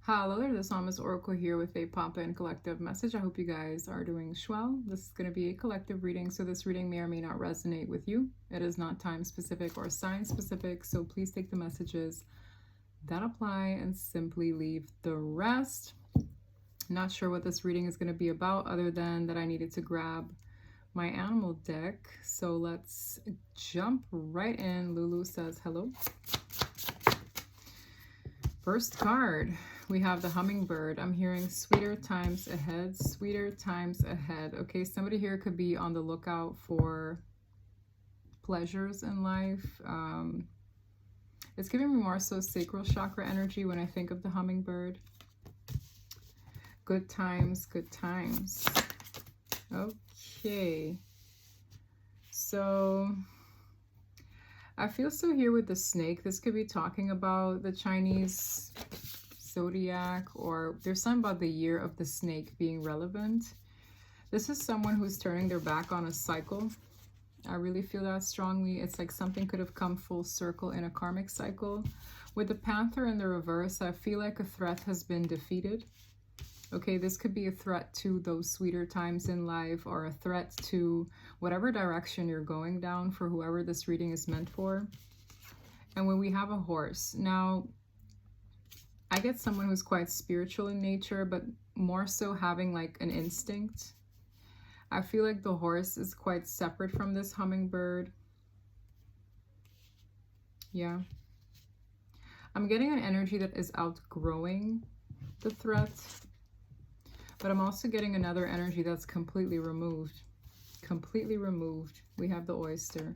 Hello there, this Psalmist Oracle here with a pop-in collective message. I hope you guys are doing well. This is going to be a collective reading, so this reading may or may not resonate with you. It is not time specific or sign specific, so please take the messages that apply and simply leave the rest. Not sure what this reading is going to be about other than that I needed to grab my animal deck. So let's jump right in. Lulu says hello. First card, we have the Hummingbird. I'm hearing sweeter times ahead, sweeter times ahead. Okay, somebody here could be on the lookout for pleasures in life. It's giving me more so sacral chakra energy when I think of the Hummingbird. Good times, good times. Okay. So I feel so here with the snake. This could be talking about the Chinese zodiac, or there's something about the year of the snake being relevant. This is someone who's turning their back on a cycle. I really feel that strongly. It's like something could have come full circle in a karmic cycle. With the Panther in the reverse, I feel like a threat has been defeated. Okay, this could be a threat to those sweeter times in life, or a threat to whatever direction you're going down for whoever this reading is meant for. And when we have a horse, now I get someone who's quite spiritual in nature, but more so having like an instinct. I feel like the horse is quite separate from this hummingbird. Yeah. I'm getting an energy that is outgrowing the threat. But I'm also getting another energy that's completely removed. Completely removed. We have the oyster.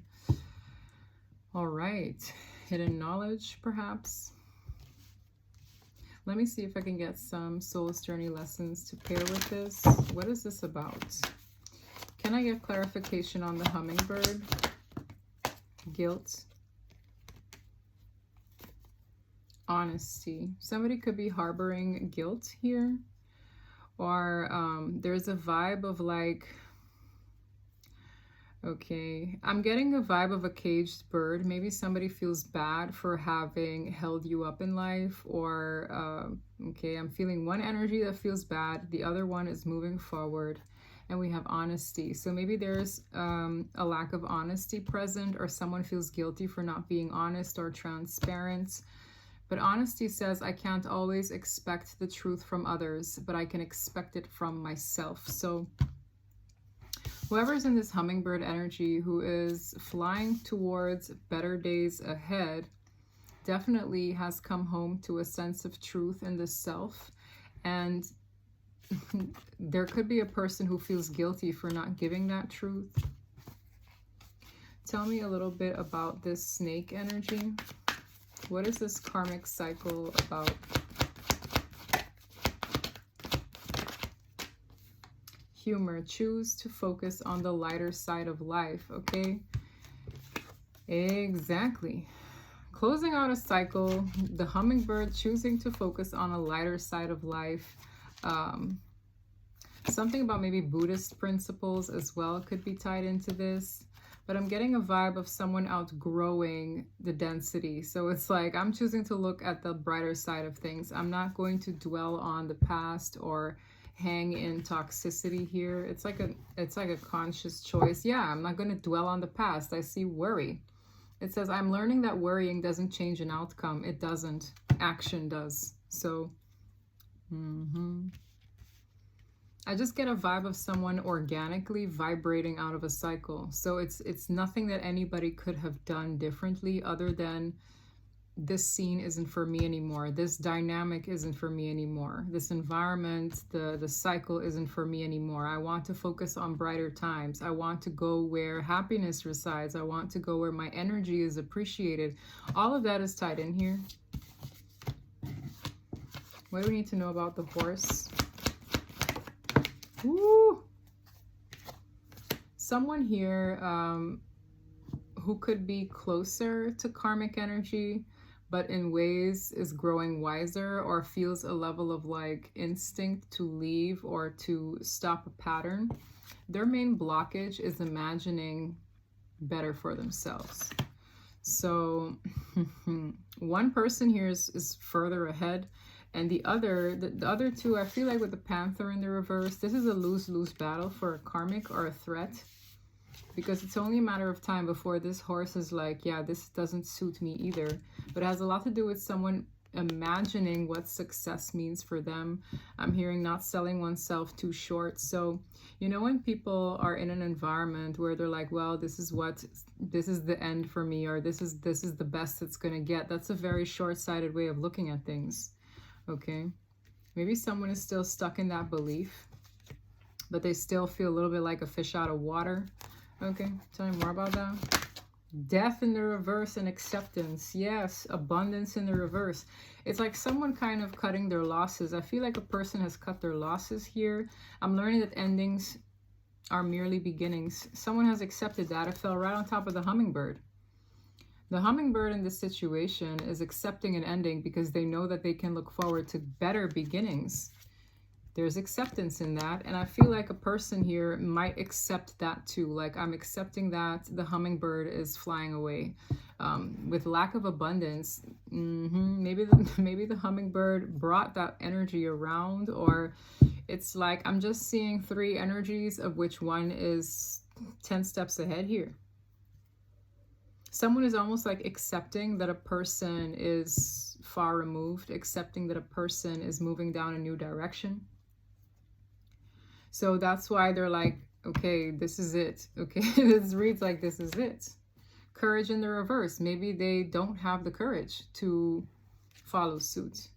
All right. Hidden knowledge, perhaps. Let me see if I can get some soul's journey lessons to pair with this. What is this about? Can I get clarification on the hummingbird? Guilt. Honesty. Somebody could be harboring guilt here. Or there's a vibe of like, okay, I'm getting a vibe of a caged bird. Maybe somebody feels bad for having held you up in life, or, okay, I'm feeling one energy that feels bad. The other one is moving forward, and we have honesty. So maybe there's a lack of honesty present, or someone feels guilty for not being honest or transparent. But honesty says I can't always expect the truth from others, but I can expect it from myself. So whoever's in this hummingbird energy who is flying towards better days ahead definitely has come home to a sense of truth in the self. And there could be a person who feels guilty for not giving that truth. Tell me a little bit about this snake energy. What is this karmic cycle about? Humor. Choose to focus on the lighter side of life, okay? Exactly. Closing out a cycle, the hummingbird choosing to focus on a lighter side of life. Something about maybe Buddhist principles as well could be tied into this. But I'm getting a vibe of someone outgrowing the density. So it's like I'm choosing to look at the brighter side of things. I'm not going to dwell on the past or hang in toxicity here. It's like a conscious choice. Yeah, I'm not going to dwell on the past. I see worry. It says I'm learning that worrying doesn't change an outcome. It doesn't. Action does. So I just get a vibe of someone organically vibrating out of a cycle. So it's nothing that anybody could have done differently other than this scene isn't for me anymore. This dynamic isn't for me anymore. This environment, the cycle isn't for me anymore. I want to focus on brighter times. I want to go where happiness resides. I want to go where my energy is appreciated. All of that is tied in here. What do we need to know about the horse? Woo! Someone here who could be closer to karmic energy, but in ways is growing wiser or feels a level of like instinct to leave or to stop a pattern. Their main blockage is imagining better for themselves. So one person here is further ahead. And the other two, I feel like with the Panther in the reverse, this is a lose-lose battle for a karmic or a threat. Because it's only a matter of time before this horse is like, yeah, this doesn't suit me either. But it has a lot to do with someone imagining what success means for them. I'm hearing not selling oneself too short. So, you know, when people are in an environment where they're like, well, this is the end for me, or this is the best it's going to get. That's a very short-sighted way of looking at things. Okay. Maybe someone is still stuck in that belief, but they still feel a little bit like a fish out of water. Okay, tell me more about that. Death in the reverse and acceptance. Yes, abundance in the reverse. It's like someone kind of cutting their losses. I feel like a person has cut their losses here. I'm learning that endings are merely beginnings. Someone has accepted that. It fell right on top of the hummingbird. The hummingbird in this situation is accepting an ending because they know that they can look forward to better beginnings. There's acceptance in that, and I feel like a person here might accept that too. Like, I'm accepting that the hummingbird is flying away. With lack of abundance, maybe the hummingbird brought that energy around, or it's like I'm just seeing 3 energies of which one is 10 steps ahead here. Someone is almost like accepting that a person is far removed, accepting that a person is moving down a new direction. So that's why they're like, okay, this is it. Okay, this reads like this is it. Courage in the reverse. Maybe they don't have the courage to follow suit.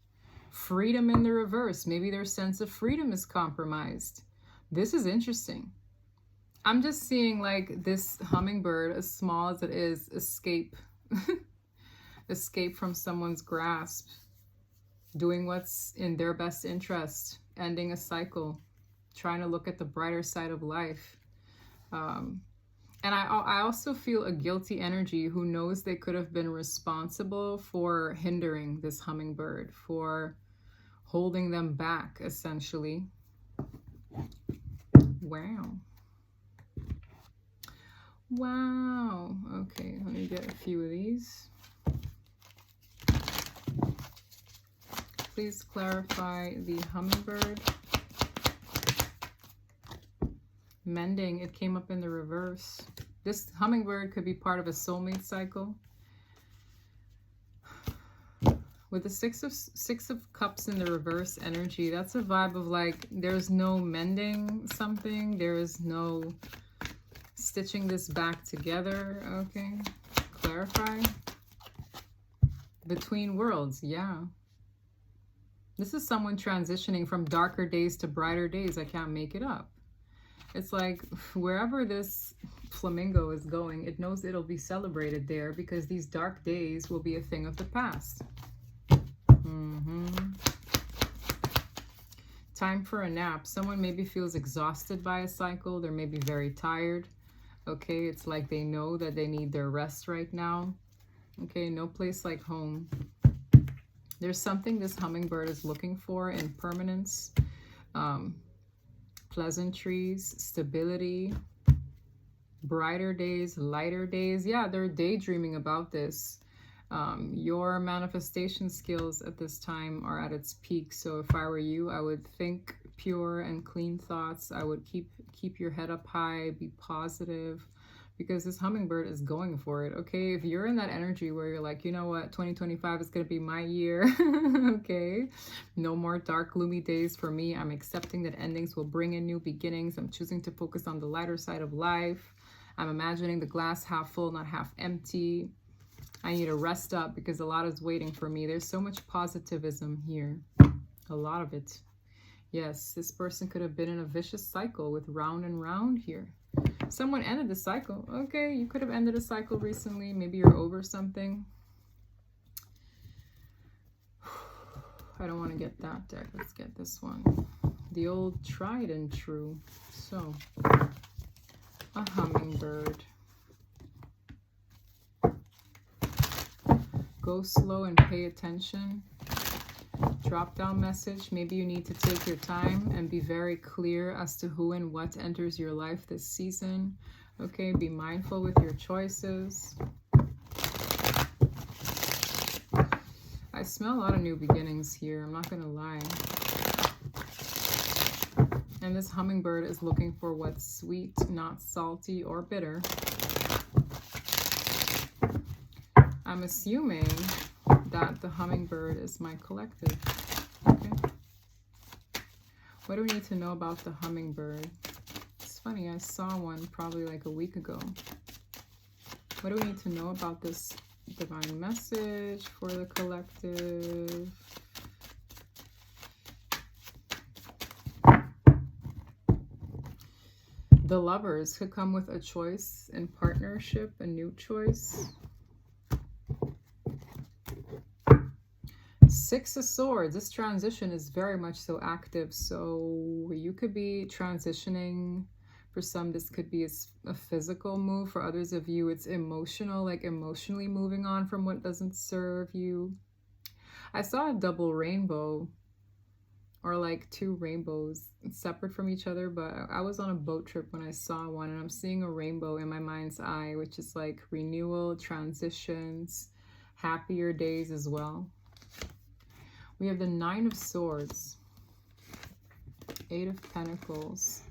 Freedom in the reverse. Maybe their sense of freedom is compromised. This is interesting. I'm just seeing like this hummingbird, as small as it is, escape. Escape from someone's grasp. Doing what's in their best interest. Ending a cycle. Trying to look at the brighter side of life. And I also feel a guilty energy who knows they could have been responsible for hindering this hummingbird, for holding them back, essentially. Wow. Wow. Okay, let me get a few of these. Please clarify the hummingbird. Mending, it came up in the reverse. This hummingbird could be part of a soulmate cycle. With the six of cups in the reverse energy, that's a vibe of like, there's no mending something. There is no stitching this back together. Okay, clarify. Between worlds, yeah. This is someone transitioning from darker days to brighter days. I can't make it up. It's like wherever this flamingo is going, it knows it'll be celebrated there because these dark days will be a thing of the past. Time for a nap. Someone maybe feels exhausted by a cycle. They're maybe very tired. Okay, it's like they know that they need their rest right now. Okay, no place like home. There's something this hummingbird is looking for in permanence. Pleasantries, stability, brighter days, lighter days. Yeah, they're daydreaming about this. Your manifestation skills at this time are at its peak. So if I were you, I would think pure and clean thoughts. I would keep your head up high, be positive, because this hummingbird is going for it. Okay, if you're in that energy where you're like, you know what, 2025 is going to be my year. Okay, no more dark, gloomy days for me. I'm accepting that endings will bring in new beginnings. I'm choosing to focus on the lighter side of life. I'm imagining the glass half full, not half empty. I need to rest up because a lot is waiting for me. There's so much positivism here. A lot of it. Yes, this person could have been in a vicious cycle with round and round here. Someone ended the cycle. Okay, you could have ended a cycle recently. Maybe you're over something. I don't want to get that deck. Let's get this one. The old tried and true. So, a hummingbird. Go slow and pay attention. Drop down message. Maybe you need to take your time and be very clear as to who and what enters your life this season. Okay, be mindful with your choices. smell a lot of new beginnings here. I'm not going to lie. And this hummingbird is looking for what's sweet, not salty or bitter. I'm assuming that the hummingbird is my collective. Okay. What do we need to know about the hummingbird? It's funny, I saw one probably like a week ago. What do we need to know about this divine message for the collective? The Lovers could come with a choice in partnership, a new choice. Six of Swords. This transition is very much so active. So you could be transitioning. For some, this could be a physical move. For others of you, it's emotional, like emotionally moving on from what doesn't serve you. I saw a double rainbow, or like two rainbows separate from each other, but I was on a boat trip when I saw one, and I'm seeing a rainbow in my mind's eye, which is like renewal, transitions, happier days as well. We have the Nine of Swords, Eight of Pentacles,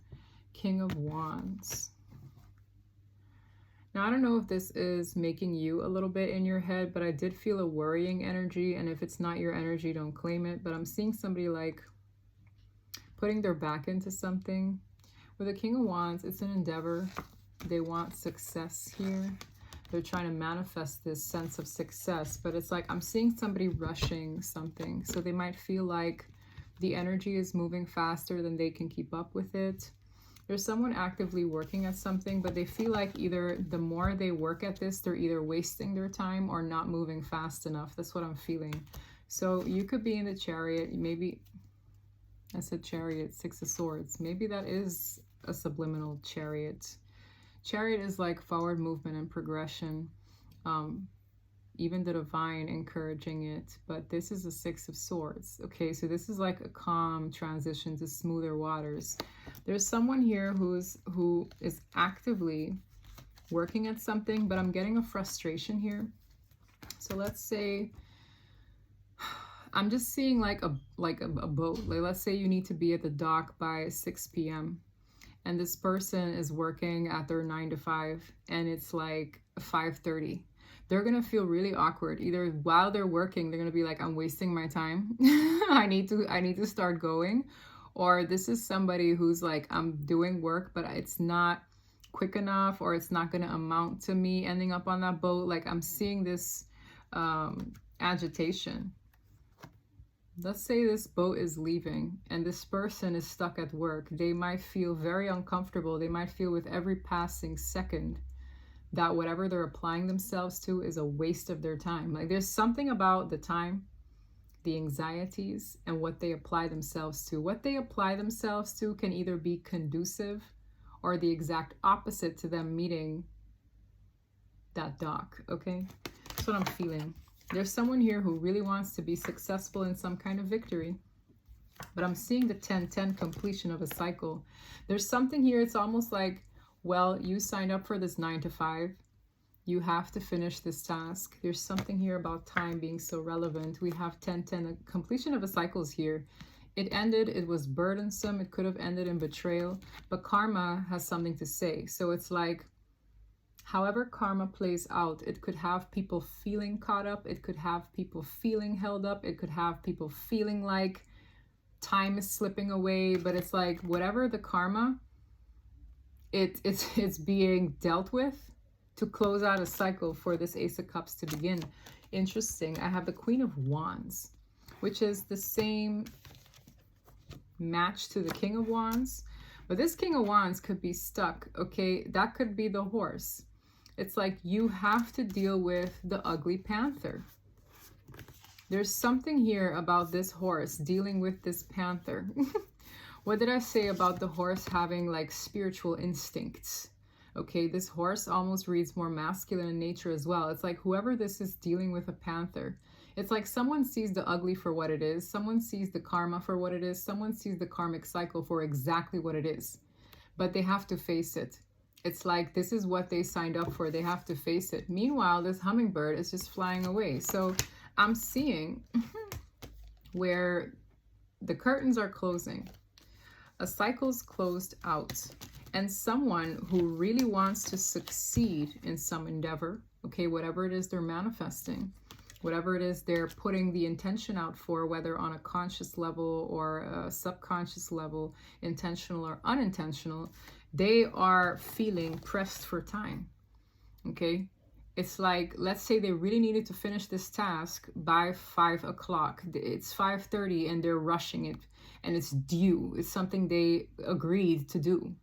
King of Wands. Now, I don't know if this is making you a little bit in your head, but I did feel a worrying energy, and if it's not your energy, don't claim it. But I'm seeing somebody like putting their back into something. With the King of Wands, it's an endeavor. They want success here. They're trying to manifest this sense of success, but it's like I'm seeing somebody rushing something. So they might feel like the energy is moving faster than they can keep up with it. There's someone actively working at something, but they feel like either the more they work at this, they're either wasting their time or not moving fast enough. That's what I'm feeling. So you could be in the Chariot. Maybe, I said Chariot, Six of Swords. Maybe that is a subliminal Chariot. Chariot is like forward movement and progression. Even the divine encouraging it. But this is a Six of Swords. Okay, so this is like a calm transition to smoother waters. There's someone here who is actively working at something, but I'm getting a frustration here. So let's say I'm just seeing like a boat. Like let's say you need to be at the dock by 6 p.m. and this person is working at their 9 to 5 and it's like 5:30. They're going to feel really awkward. Either while they're working, they're going to be like, I'm wasting my time. I need to start going. Or this is somebody who's like, I'm doing work, but it's not quick enough, or it's not going to amount to me ending up on that boat. Like I'm seeing this agitation. Let's say this boat is leaving and this person is stuck at work. They might feel very uncomfortable. They might feel with every passing second that whatever they're applying themselves to is a waste of their time. Like there's something about the time, the anxieties, and what they apply themselves to. What they apply themselves to can either be conducive or the exact opposite to them meeting that dock, okay? That's what I'm feeling. There's someone here who really wants to be successful in some kind of victory. But I'm seeing the 10-10 completion of a cycle. There's something here, it's almost like, well, you signed up for this 9 to 5. You have to finish this task. There's something here about time being so relevant. We have 10-10, the completion of a cycle is here. It ended, it was burdensome, it could have ended in betrayal, but karma has something to say. So it's like, however karma plays out, it could have people feeling caught up, it could have people feeling held up, it could have people feeling like time is slipping away, but it's like whatever the karma, it's being dealt with to close out a cycle for this Ace of Cups to begin. Interesting. I have the Queen of Wands, which is the same match to the King of Wands, but this King of Wands could be stuck, okay? That could be the horse. It's like you have to deal with the ugly panther. There's something here about this horse dealing with this panther. What did I say about the horse having like spiritual instincts? Okay, this horse almost reads more masculine in nature as well. It's like whoever this is dealing with a panther, it's like someone sees the ugly for what it is. Someone sees the karma for what it is. Someone sees the karmic cycle for exactly what it is. But they have to face it. It's like this is what they signed up for. They have to face it. Meanwhile, this hummingbird is just flying away. So I'm seeing where the curtains are closing. A cycle's closed out. And someone who really wants to succeed in some endeavor, okay, whatever it is they're manifesting, whatever it is they're putting the intention out for, whether on a conscious level or a subconscious level, intentional or unintentional, they are feeling pressed for time, okay? It's like, let's say they really needed to finish this task by 5 o'clock. It's 5:30 and they're rushing it and it's due. It's something they agreed to do.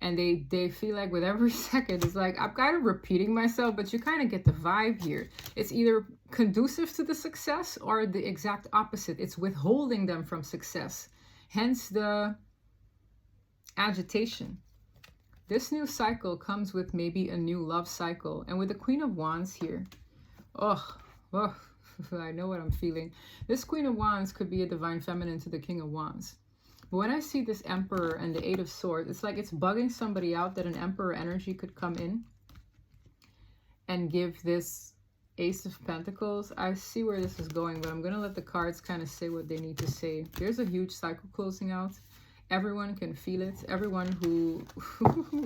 And they feel like with every second, it's like, I'm kind of repeating myself, but you kind of get the vibe here. It's either conducive to the success or the exact opposite. It's withholding them from success. Hence the agitation. This new cycle comes with maybe a new love cycle. And with the Queen of Wands here, oh, I know what I'm feeling. This Queen of Wands could be a divine feminine to the King of Wands. But when I see this Emperor and the Eight of Swords, it's like it's bugging somebody out that an Emperor energy could come in and give this Ace of Pentacles. I see where this is going, but I'm going to let the cards kind of say what they need to say. There's a huge cycle closing out. Everyone can feel it. Everyone who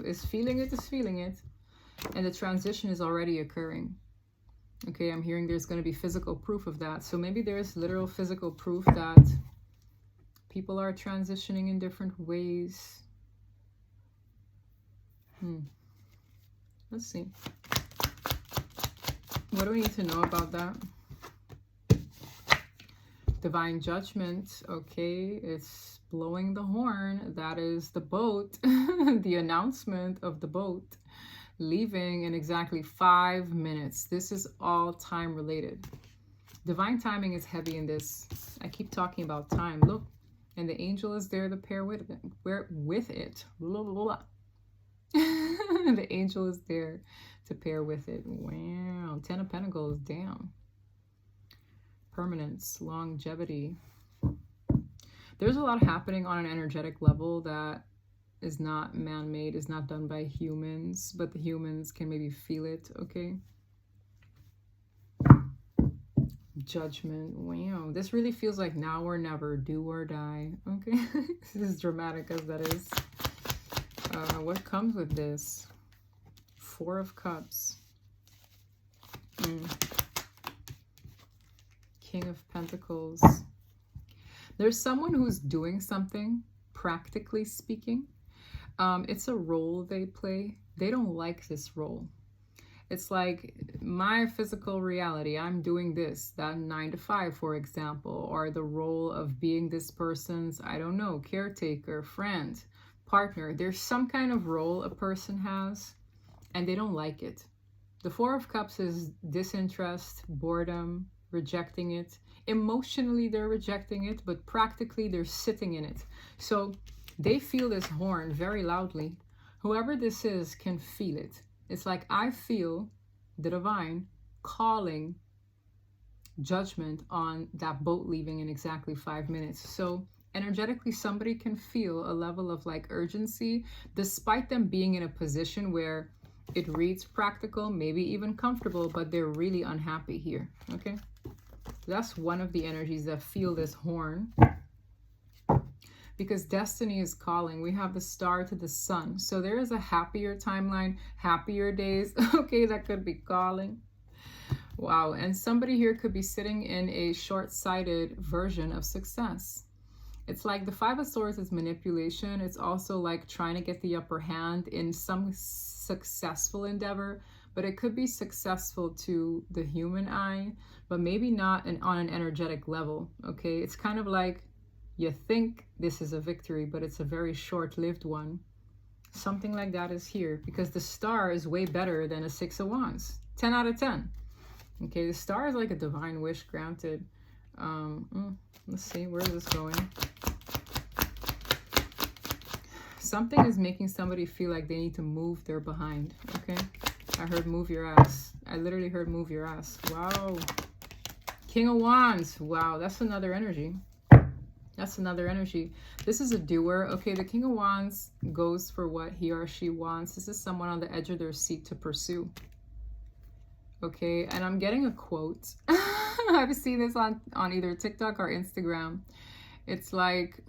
is feeling it is feeling it. And the transition is already occurring. Okay, I'm hearing there's going to be physical proof of that. So maybe there's literal physical proof that people are transitioning in different ways. Let's see. What do we need to know about that? Divine Judgment. Okay, it's blowing the horn. That is the boat. The announcement of the boat leaving in exactly 5 minutes. This is all time related. Divine timing is heavy in this. I keep talking about time. Look. And the angel is there to pair with it. The angel is there to pair with it. Wow. 10 of Pentacles down. Permanence, longevity. There's a lot happening on an energetic level that is not man-made, is not done by humans, but the humans can maybe feel it, okay? Judgment. Wow, this really feels like now or never, do or die. Okay, this is dramatic as that is. What comes with this? Four of Cups. King of Pentacles. There's someone who's doing something, practically speaking. It's a role they play. They don't like this role. It's like my physical reality. I'm doing this, that 9 to 5, for example, or the role of being this person's, I don't know, caretaker, friend, partner. There's some kind of role a person has and they don't like it. The Four of Cups is disinterest, boredom, rejecting it. Emotionally, they're rejecting it, but practically they're sitting in it. So they feel this horn very loudly. Whoever this is can feel it. It's like I feel the divine calling judgment on that boat leaving in exactly 5 minutes. So energetically, somebody can feel a level of like urgency, despite them being in a position where it reads practical, maybe even comfortable, but they're really unhappy here, okay? That's one of the energies that feel this horn. Because destiny is calling. We have the star to the sun. So there is a happier timeline, happier days, okay, that could be calling. Wow, and somebody here could be sitting in a short-sighted version of success. It's like the Five of Swords is manipulation. It's also like trying to get the upper hand in some successful endeavor, but it could be successful to the human eye, but maybe not on an energetic level, okay? It's kind of like you think this is a victory, but it's a very short-lived one. Something like that is here because the star is way better than a Six of Wands. 10 out of 10. Okay, the star is like a divine wish granted. Let's see, where is this going? Something is making somebody feel like they need to move their behind, okay? I heard move your ass. I literally heard move your ass. Wow. King of Wands. Wow, that's another energy. That's another energy. This is a doer. Okay, the King of Wands goes for what he or she wants. This is someone on the edge of their seat to pursue. Okay, and I'm getting a quote. I've seen this on either TikTok or Instagram. It's like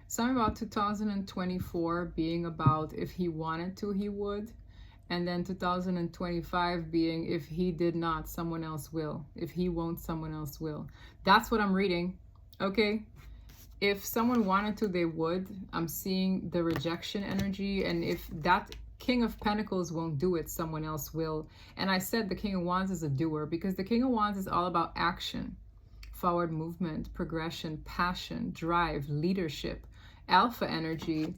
something about 2024 being about if he wanted to, he would. And then 2025 being if he did not, someone else will. If he won't, someone else will. That's what I'm reading. Okay. If someone wanted to, they would. I'm seeing the rejection energy. And if that King of Pentacles won't do it, someone else will. And I said the King of Wands is a doer because the King of Wands is all about action, forward movement, progression, passion, drive, leadership, alpha energy,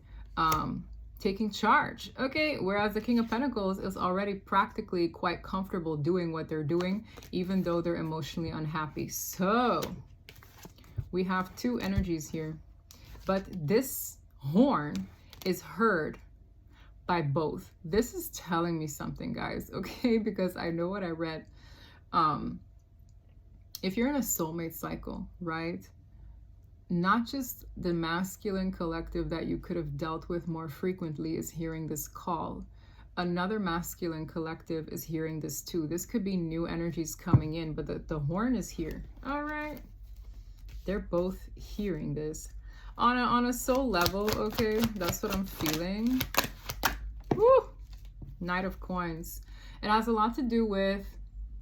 taking charge. Okay, whereas the King of Pentacles is already practically quite comfortable doing what they're doing, even though they're emotionally unhappy. So we have two energies here, but this horn is heard by both. This is telling me something, guys, okay? Because I know what I read. If you're in a soulmate cycle, right? Not just the masculine collective that you could have dealt with more frequently is hearing this call. Another masculine collective is hearing this too. This could be new energies coming in, but the horn is here. All right. They're both hearing this. On a soul level, okay? That's what I'm feeling. Woo! Knight of Coins. It has a lot to do with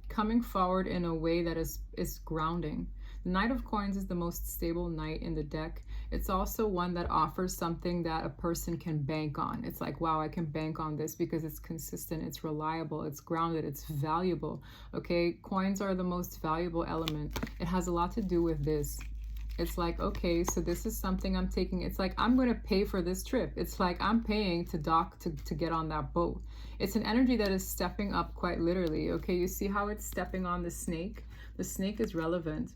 coming forward in a way that is grounding. The Knight of Coins is the most stable knight in the deck. It's also one that offers something that a person can bank on. It's like, wow, I can bank on this because it's consistent, it's reliable, it's grounded, it's valuable. Okay, coins are the most valuable element. It has a lot to do with this. It's like, okay, so this is something I'm taking. It's like, I'm going to pay for this trip. It's like I'm paying to dock to get on that boat. It's an energy that is stepping up quite literally. Okay, you see how it's stepping on the snake? The snake is relevant.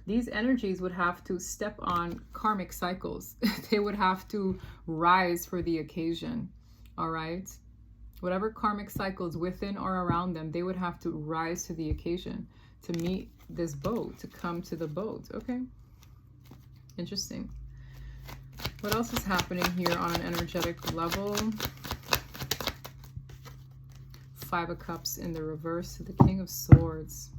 These energies would have to step on karmic cycles. They would have to rise for the occasion. All right? Whatever karmic cycles within or around them, they would have to rise to the occasion to meet this boat, to come to the boat. Okay? Interesting. What else is happening here on an energetic level? Five of Cups in the reverse to the King of Swords.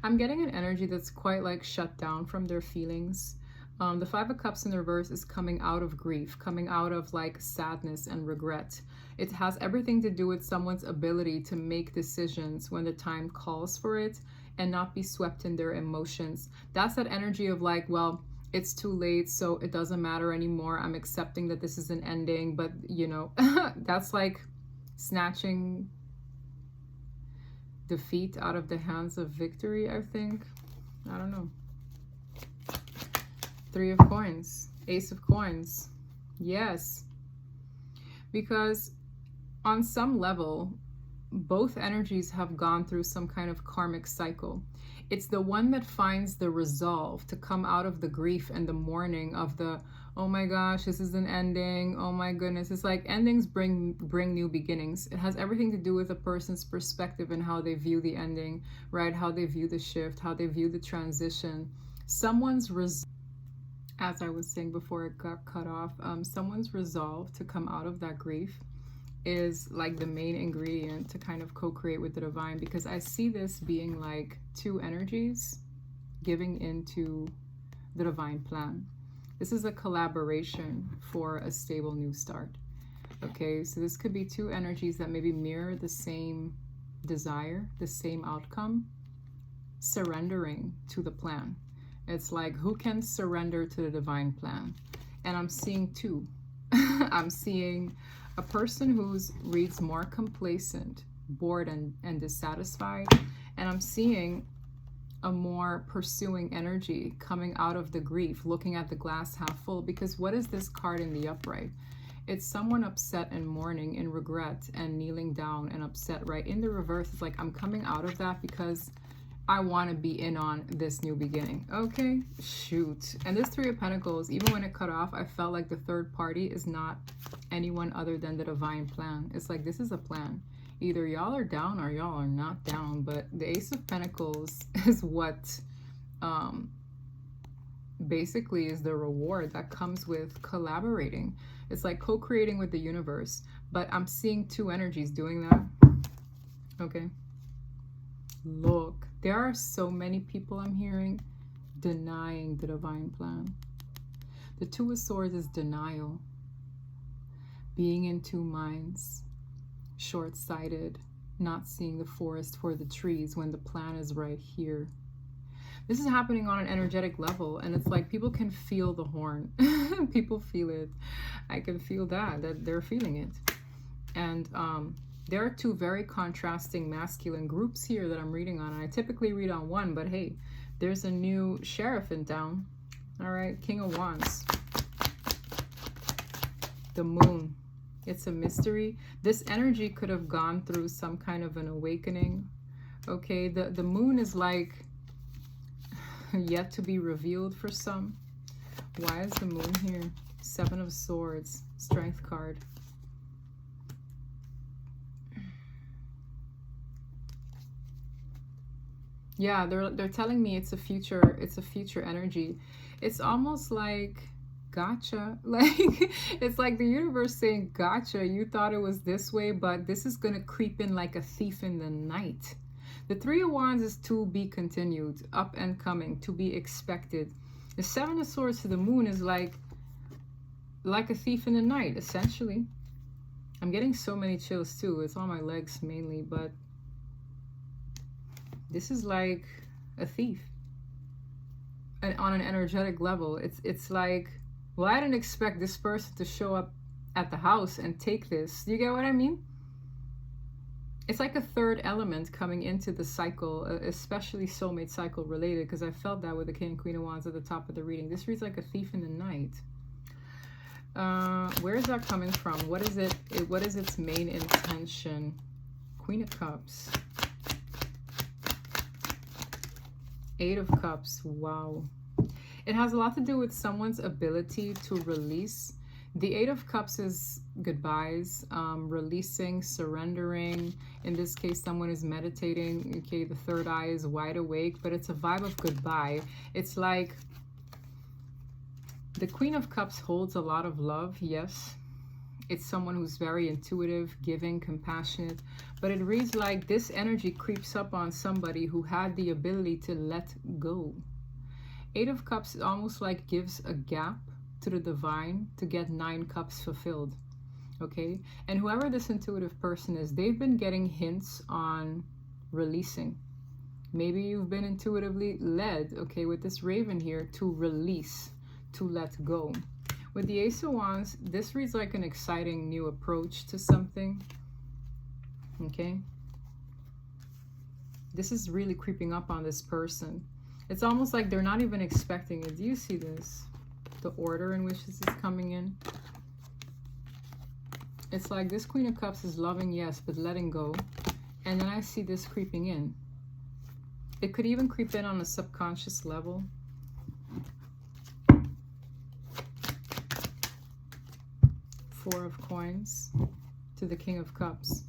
I'm getting an energy that's quite like shut down from their feelings. The Five of Cups in the reverse is coming out of grief, coming out of like sadness and regret. It has everything to do with someone's ability to make decisions when the time calls for it and not be swept in their emotions. That's that energy of like, well, it's too late, so it doesn't matter anymore. I'm accepting that this is an ending, but you know, that's like snatching defeat out of the hands of victory, I think. I don't know. Three of Coins, Ace of Coins. Yes. Because on some level, both energies have gone through some kind of karmic cycle. It's the one that finds the resolve to come out of the grief and the mourning of the, oh my gosh, this is an ending. Oh my goodness. It's like endings bring new beginnings. It has everything to do with a person's perspective and how they view the ending, right? How they view the shift, how they view the transition. Someone's as I was saying before it got cut off, someone's resolve to come out of that grief is like the main ingredient to kind of co-create with the divine, because I see this being like two energies giving into the divine plan. This is a collaboration for a stable new start. Okay, so this could be two energies that maybe mirror the same desire, the same outcome, surrendering to the plan. It's like, who can surrender to the divine plan? And I'm seeing two. I'm seeing a person who reads more complacent, bored and dissatisfied. And I'm seeing a more pursuing energy coming out of the grief, looking at the glass half full. Because what is this card in the upright? It's someone upset and mourning and regret and kneeling down and upset, right? In the reverse, it's like, I'm coming out of that because I want to be in on this new beginning. Okay, shoot. And this Three of Pentacles, even when it cut off, I felt like the third party is not anyone other than the divine plan. It's like, this is a plan. Either y'all are down or y'all are not down. But the Ace of Pentacles is what basically is the reward that comes with collaborating. It's like co-creating with the universe. But I'm seeing two energies doing that. Okay. Look, there are so many people I'm hearing denying the divine plan. The Two of Swords is denial. Being in two minds. Short-sighted. Not seeing the forest for the trees when the plan is right here. This is happening on an energetic level, and it's like people can feel the horn. People feel it. I can feel that they're feeling it. And there are two very contrasting masculine groups here that I'm reading on. I typically read on one, but hey, there's a new sheriff in town. All right, King of Wands. The Moon. It's a mystery. This energy could have gone through some kind of an awakening. Okay, the Moon is like yet to be revealed for some. Why is the Moon here? Seven of Swords, Strength card. Yeah, they're telling me it's a future energy. It's almost like gotcha. Like it's like the universe saying gotcha. You thought it was this way, but this is gonna creep in like a thief in the night. The Three of Wands is to be continued, up and coming, to be expected. The Seven of Swords to the Moon is like a thief in the night, essentially. I'm getting so many chills too. It's on my legs mainly, but this is like a thief. And on an energetic level, it's like, well, I didn't expect this person to show up at the house and take this. Do you get what I mean? It's like a third element coming into the cycle, especially soulmate cycle related, because I felt that with the King and Queen of Wands at the top of the reading. This reads like a thief in the night. Where is that coming from? What is it? What is its main intention? Queen of Cups. Eight of Cups. Wow. It has a lot to do with someone's ability to release. The Eight of Cups is goodbyes, releasing, surrendering. In this case, someone is meditating. Okay, the third eye is wide awake, but it's a vibe of goodbye. It's like the Queen of Cups holds a lot of love, yes. It's someone who's very intuitive, giving, compassionate, but it reads like this energy creeps up on somebody who had the ability to let go. Eight of Cups almost like gives a gap to the divine to get 9 cups fulfilled. Okay, and whoever this intuitive person is, they've been getting hints on releasing. Maybe you've been intuitively led, okay, with this Raven here, to release, to let go. With the Ace of Wands, this reads like an exciting new approach to something. Okay, this is really creeping up on this person. It's almost like they're not even expecting it. Do you see this? The order in which this is coming in. It's like this Queen of Cups is loving, yes, but letting go. And then I see this creeping in. It could even creep in on a subconscious level. Four of Coins to the King of Cups.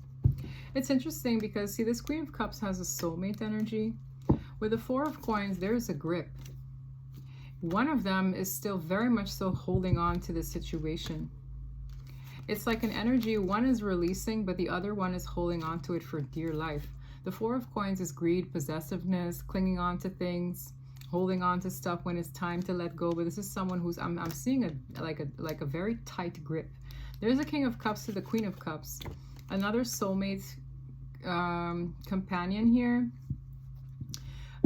It's interesting because, see, this Queen of Cups has a soulmate energy. With the Four of Coins, there's a grip. One of them is still very much so holding on to the situation. It's like an energy, one is releasing, but the other one is holding on to it for dear life. The Four of Coins is greed, possessiveness, clinging on to things, holding on to stuff when it's time to let go. But this is someone who's, I'm seeing a very tight grip. There's a King of Cups to the Queen of Cups. Another soulmate companion here.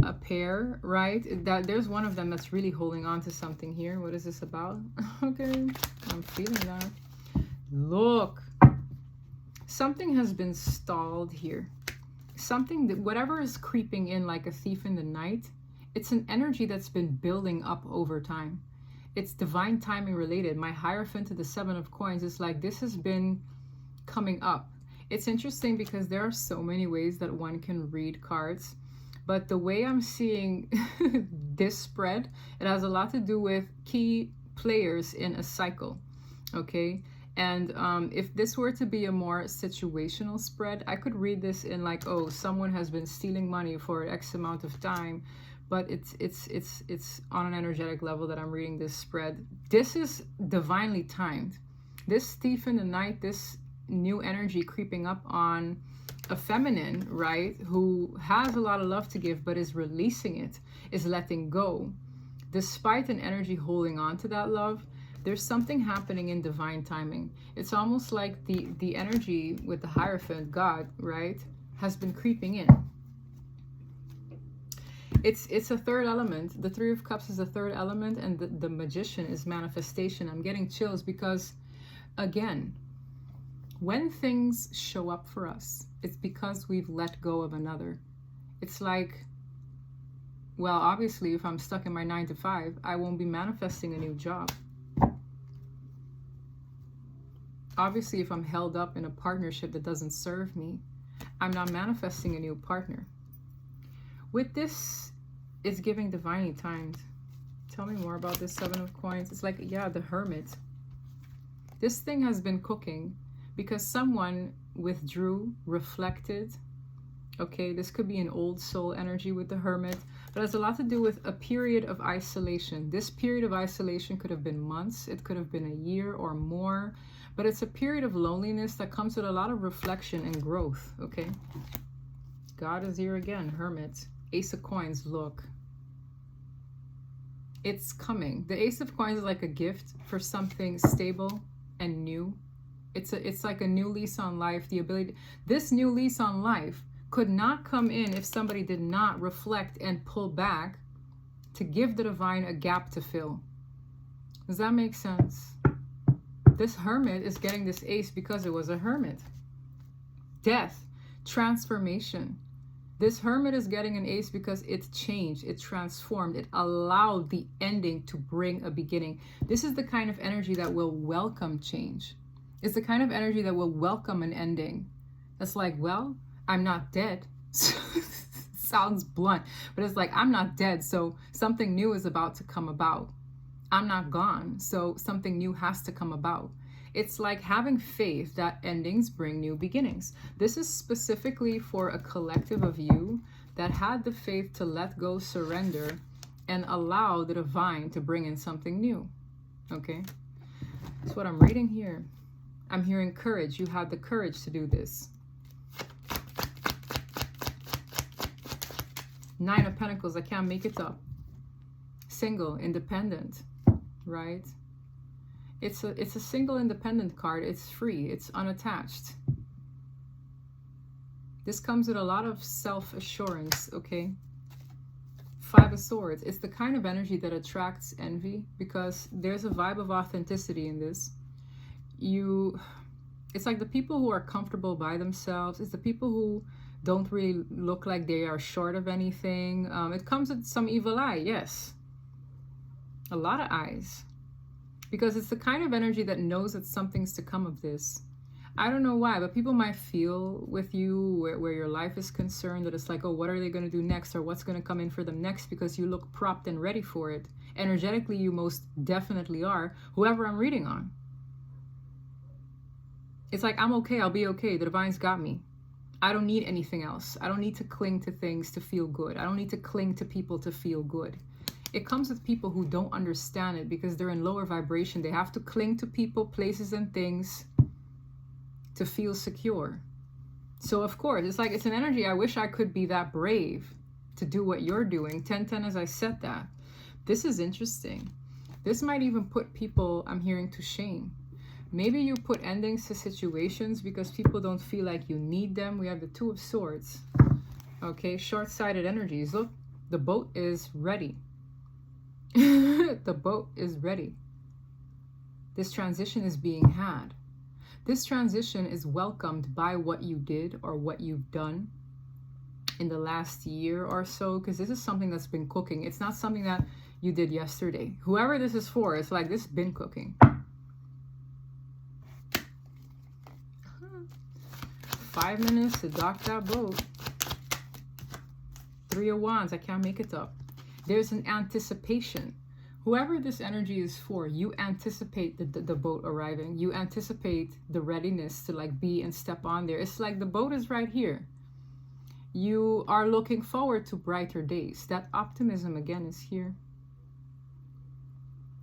A pair, right? That there's one of them that's really holding on to something here. What is this about? Okay, I'm feeling that. Look, something has been stalled here. Something that, whatever is creeping in like a thief in the night, it's an energy that's been building up over time. It's divine timing related. My Hierophant to the Seven of Coins is like this has been coming up. It's interesting because there are so many ways that one can read cards. But the way I'm seeing this spread, it has a lot to do with key players in a cycle, okay? And if this were to be a more situational spread, I could read this in like, oh, someone has been stealing money for X amount of time, but it's on an energetic level that I'm reading this spread. This is divinely timed. This thief in the night, this new energy creeping up on a feminine, right, who has a lot of love to give but is releasing it, is letting go. Despite an energy holding on to that love, there's something happening in divine timing. It's almost like the energy with the Hierophant, God, right, has been creeping in. It's a third element. The Three of Cups is a third element, and the Magician is manifestation. I'm getting chills because, again, when things show up for us, it's because we've let go of another. It's like, well, obviously, if I'm stuck in my 9 to 5, I won't be manifesting a new job. Obviously, if I'm held up in a partnership that doesn't serve me, I'm not manifesting a new partner. With this, it's giving divinely timed. Tell me more about this Seven of Coins. It's like, yeah, the Hermit. This thing has been cooking because someone withdrew, reflected. Okay, this could be an old soul energy with the Hermit, but it has a lot to do with a period of isolation. This period of isolation could have been months, it could have been a year or more, but it's a period of loneliness that comes with a lot of reflection and growth, okay? God is here again, Hermit. Ace of Coins, look. It's coming. The Ace of Coins is like a gift for something stable and new. It's like a new lease on life. The ability, this new lease on life could not come in if somebody did not reflect and pull back to give the divine a gap to fill. Does that make sense? This Hermit is getting this ace because it was a hermit. Death, transformation. This Hermit is getting an ace because it changed, it transformed, it allowed the ending to bring a beginning. This is the kind of energy that will welcome change. It's the kind of energy that will welcome an ending. That's like, well, I'm not dead. Sounds blunt, but it's like, I'm not dead, so something new is about to come about. I'm not gone, so something new has to come about. It's like having faith that endings bring new beginnings. This is specifically for a collective of you that had the faith to let go, surrender, and allow the divine to bring in something new. Okay? That's what I'm reading here. I'm hearing courage. You had the courage to do this. Nine of Pentacles. I can't make it up. Single, independent, right? It's a single independent card. It's free. It's unattached. This comes with a lot of self-assurance, okay? Five of Swords. It's the kind of energy that attracts envy because there's a vibe of authenticity in this. It's like the people who are comfortable by themselves. It's the people who don't really look like they are short of anything. It comes with some evil eye, yes. A lot of eyes. Because it's the kind of energy that knows that something's to come of this. I don't know why, but people might feel with you where your life is concerned that it's like, oh, what are they going to do next? Or what's going to come in for them next? Because you look propped and ready for it. Energetically, you most definitely are. Whoever I'm reading on. It's like, I'm okay. I'll be okay. The divine's got me. I don't need anything else. I don't need to cling to things to feel good. I don't need to cling to people to feel good. It comes with people who don't understand it because they're in lower vibration. They have to cling to people, places, and things to feel secure. So, of course, it's like, it's an energy. I wish I could be that brave to do what you're doing. 10-10 as I said that. This is interesting. This might even put people, I'm hearing, to shame. Maybe you put endings to situations because people don't feel like you need them. We have the Two of Swords. Okay, short-sighted energies. Look, the boat is ready. The boat is ready. This transition is being had. This transition is welcomed by what you did or what you've done in the last year or so, because this is something that's been cooking. It's not something that you did yesterday. Whoever this is for, it's like, this has been cooking. 5 minutes to dock that boat. Three of Wands. I can't make it up. There's an anticipation. Whoever this energy is for, you anticipate the boat arriving. You anticipate the readiness to like be and step on there. It's like the boat is right here. You are looking forward to brighter days. That optimism again is here.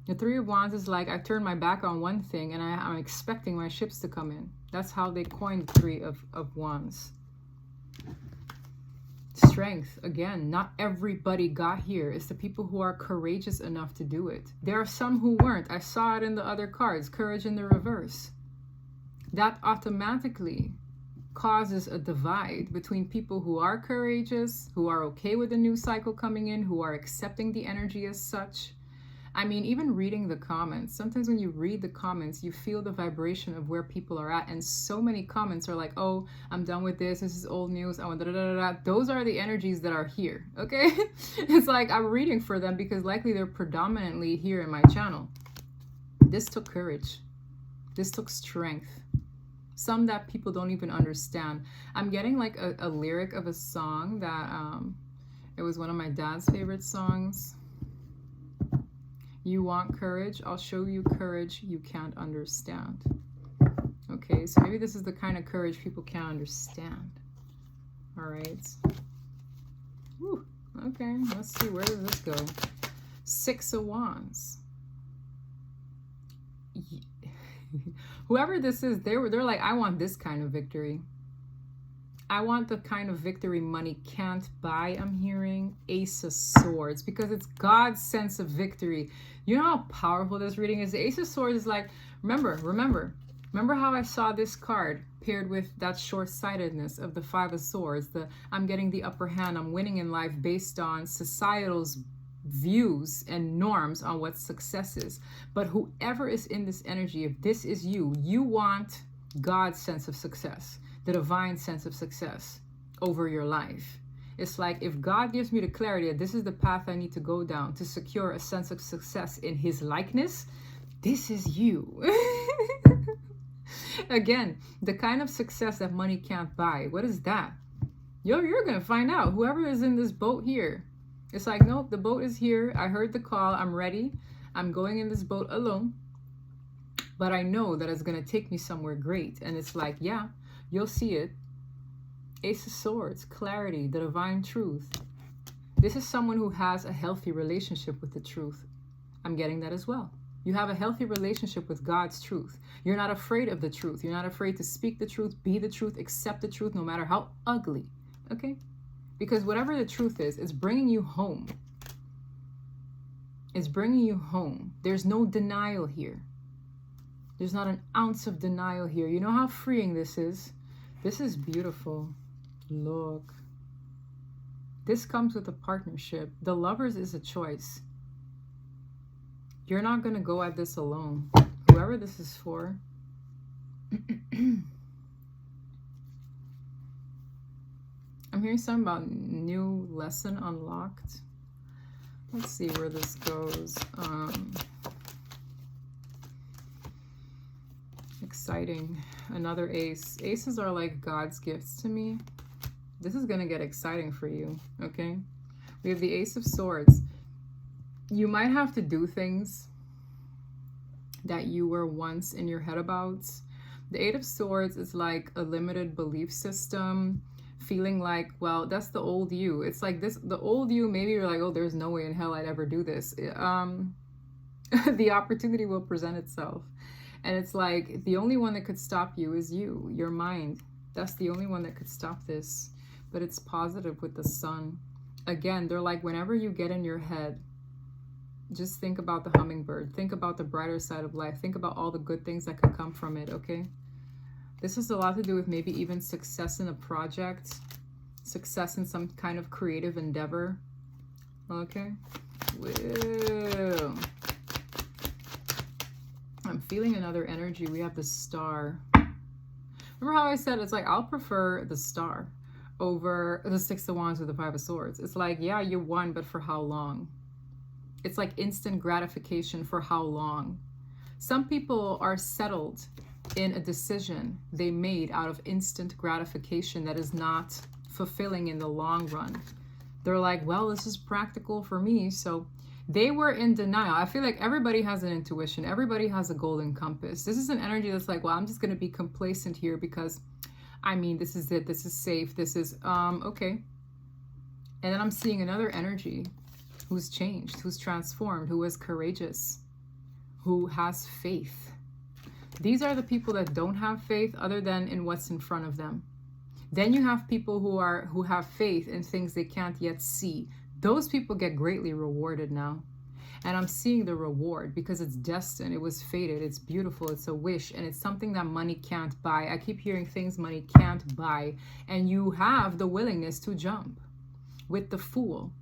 The Three of Wands is like, I turned my back on one thing and I'm expecting my ships to come in. That's how they coined the Three of Wands. Strength, again, not everybody got here. It's the people who are courageous enough to do it. There are some who weren't. I saw it in the other cards, courage in the reverse. That automatically causes a divide between people who are courageous, who are okay with the new cycle coming in, who are accepting the energy as such. I mean, even reading the comments, sometimes when you read the comments, you feel the vibration of where people are at. And so many comments are like, oh, I'm done with this. This is old news. I want da da da da. Those are the energies that are here. Okay. It's like I'm reading for them because likely they're predominantly here in my channel. This took courage. This took strength. Some that people don't even understand. I'm getting like a lyric of a song that it was one of my dad's favorite songs. You want courage? I'll show you courage you can't understand. Okay, so maybe this is the kind of courage people can't understand. All right. Whew. Okay, let's see. Where does this go? 6 of Wands. Whoever this is, they're like, I want this kind of victory. I want the kind of victory money can't buy. I'm hearing Ace of Swords because it's God's sense of victory. You know how powerful this reading is? The Ace of Swords is like, remember how I saw this card paired with that short-sightedness of the 5 of Swords. I'm getting the upper hand. I'm winning in life based on societal's views and norms on what success is. But whoever is in this energy, if this is you, you want God's sense of success, the divine sense of success over your life. It's like if God gives me the clarity that this is the path I need to go down to secure a sense of success in his likeness, this is you. Again, the kind of success that money can't buy. What is that? You're going to find out. Whoever is in this boat here. It's like, nope, the boat is here. I heard the call. I'm ready. I'm going in this boat alone. But I know that it's going to take me somewhere great. And it's like, yeah, you'll see it. Ace of Swords, clarity, the divine truth. This is someone who has a healthy relationship with the truth. I'm getting that as well. You have a healthy relationship with God's truth. You're not afraid of the truth. You're not afraid to speak the truth, be the truth, accept the truth, no matter how ugly. Okay? Because whatever the truth is, it's bringing you home. It's bringing you home. There's no denial here. There's not an ounce of denial here. You know how freeing this is? This is beautiful. Look. This comes with a partnership. The Lovers is a choice. You're not going to go at this alone. Whoever this is for. I'm hearing something about new lesson unlocked. Let's see where this goes. Exciting. Another ace. Aces are like God's gifts to me. This is going to get exciting for you, okay? We have the Ace of Swords. You might have to do things that you were once in your head about. The Eight of Swords is like a limited belief system, feeling like, well, that's the old you. It's like this, the old you, maybe you're like, oh, there's no way in hell I'd ever do this. The opportunity will present itself. And it's like, the only one that could stop you is you, your mind. That's the only one that could stop this. But it's positive with the Sun. Again, they're like, whenever you get in your head, just think about the hummingbird. Think about the brighter side of life. Think about all the good things that could come from it, okay? This has a lot to do with maybe even success in a project, success in some kind of creative endeavor, okay? Whoa. I'm feeling another energy. We have the Star. Remember how I said it's like, I'll prefer the Star over the Six of Wands or the Five of Swords. It's like, yeah, you won, but for how long? It's like instant gratification for how long? Some people are settled in a decision they made out of instant gratification that is not fulfilling in the long run. They're like, well, this is practical for me. So they were in denial. I feel like everybody has an intuition. Everybody has a golden compass. This is an energy that's like, well, I'm just going to be complacent here because, I mean, this is it. This is safe. This is, okay. And then I'm seeing another energy who's changed, who's transformed, who is courageous, who has faith. These are the people that don't have faith other than in what's in front of them. Then you have people who have faith in things they can't yet see. Those people get greatly rewarded now. And I'm seeing the reward because it's destined. It was fated. It's beautiful. It's a wish. And it's something that money can't buy. I keep hearing things money can't buy. And you have the willingness to jump. With the Fool,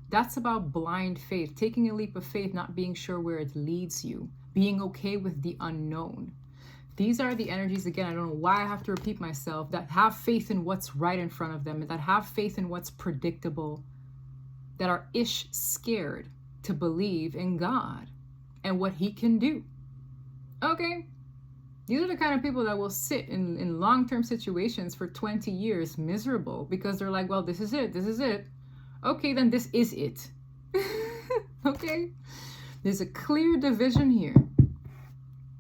that's about blind faith. Taking a leap of faith, not being sure where it leads you. Being okay with the unknown. These are the energies, again, I don't know why I have to repeat myself, that have faith in what's right in front of them. And that have faith in what's predictable. That are scared to believe in God and what he can do. Okay? These are the kind of people that will sit in long-term situations for 20 years miserable because they're like, well, this is it. This is it. Okay, then this is it. Okay? There's a clear division here.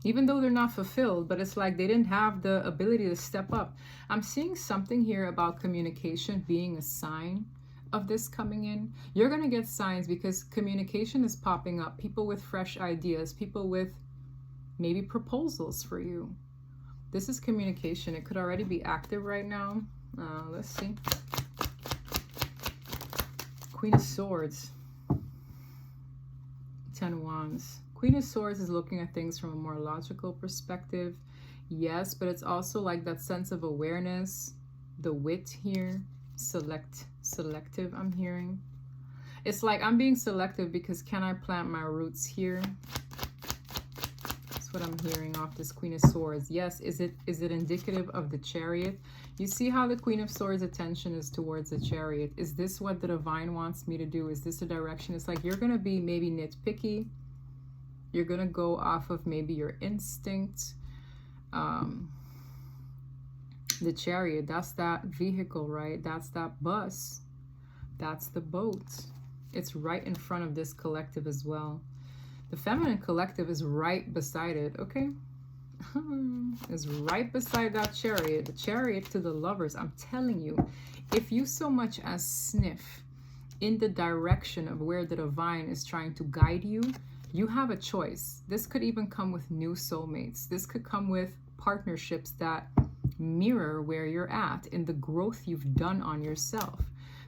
Even though they're not fulfilled, but it's like they didn't have the ability to step up. I'm seeing something here about communication being a sign of this coming in. You're going to get signs because communication is popping up. People with fresh ideas, people with maybe proposals for you. This is communication. It could already be active right now. Let's see. Queen of Swords. 10 of Wands. Queen of Swords is looking at things from a more logical perspective. Yes, but it's also like that sense of awareness, the wit here. Selective, I'm hearing. It's like I'm being selective because can I plant my roots here? That's what I'm hearing off this Queen of Swords. Yes, is it indicative of the Chariot? You see how the Queen of Swords attention is towards the Chariot. Is this what the divine wants me to do? Is this a direction? It's like you're going to be maybe nitpicky. You're going to go off of maybe your instinct. The Chariot, that's that vehicle, right? That's that bus. That's the boat. It's right in front of this collective as well. The feminine collective is right beside it, okay? Is right beside that Chariot. The Chariot to the lovers. I'm telling you, if you so much as sniff in the direction of where the divine is trying to guide you, you have a choice. This could even come with new soulmates. This could come with partnerships that mirror where you're at in the growth you've done on yourself.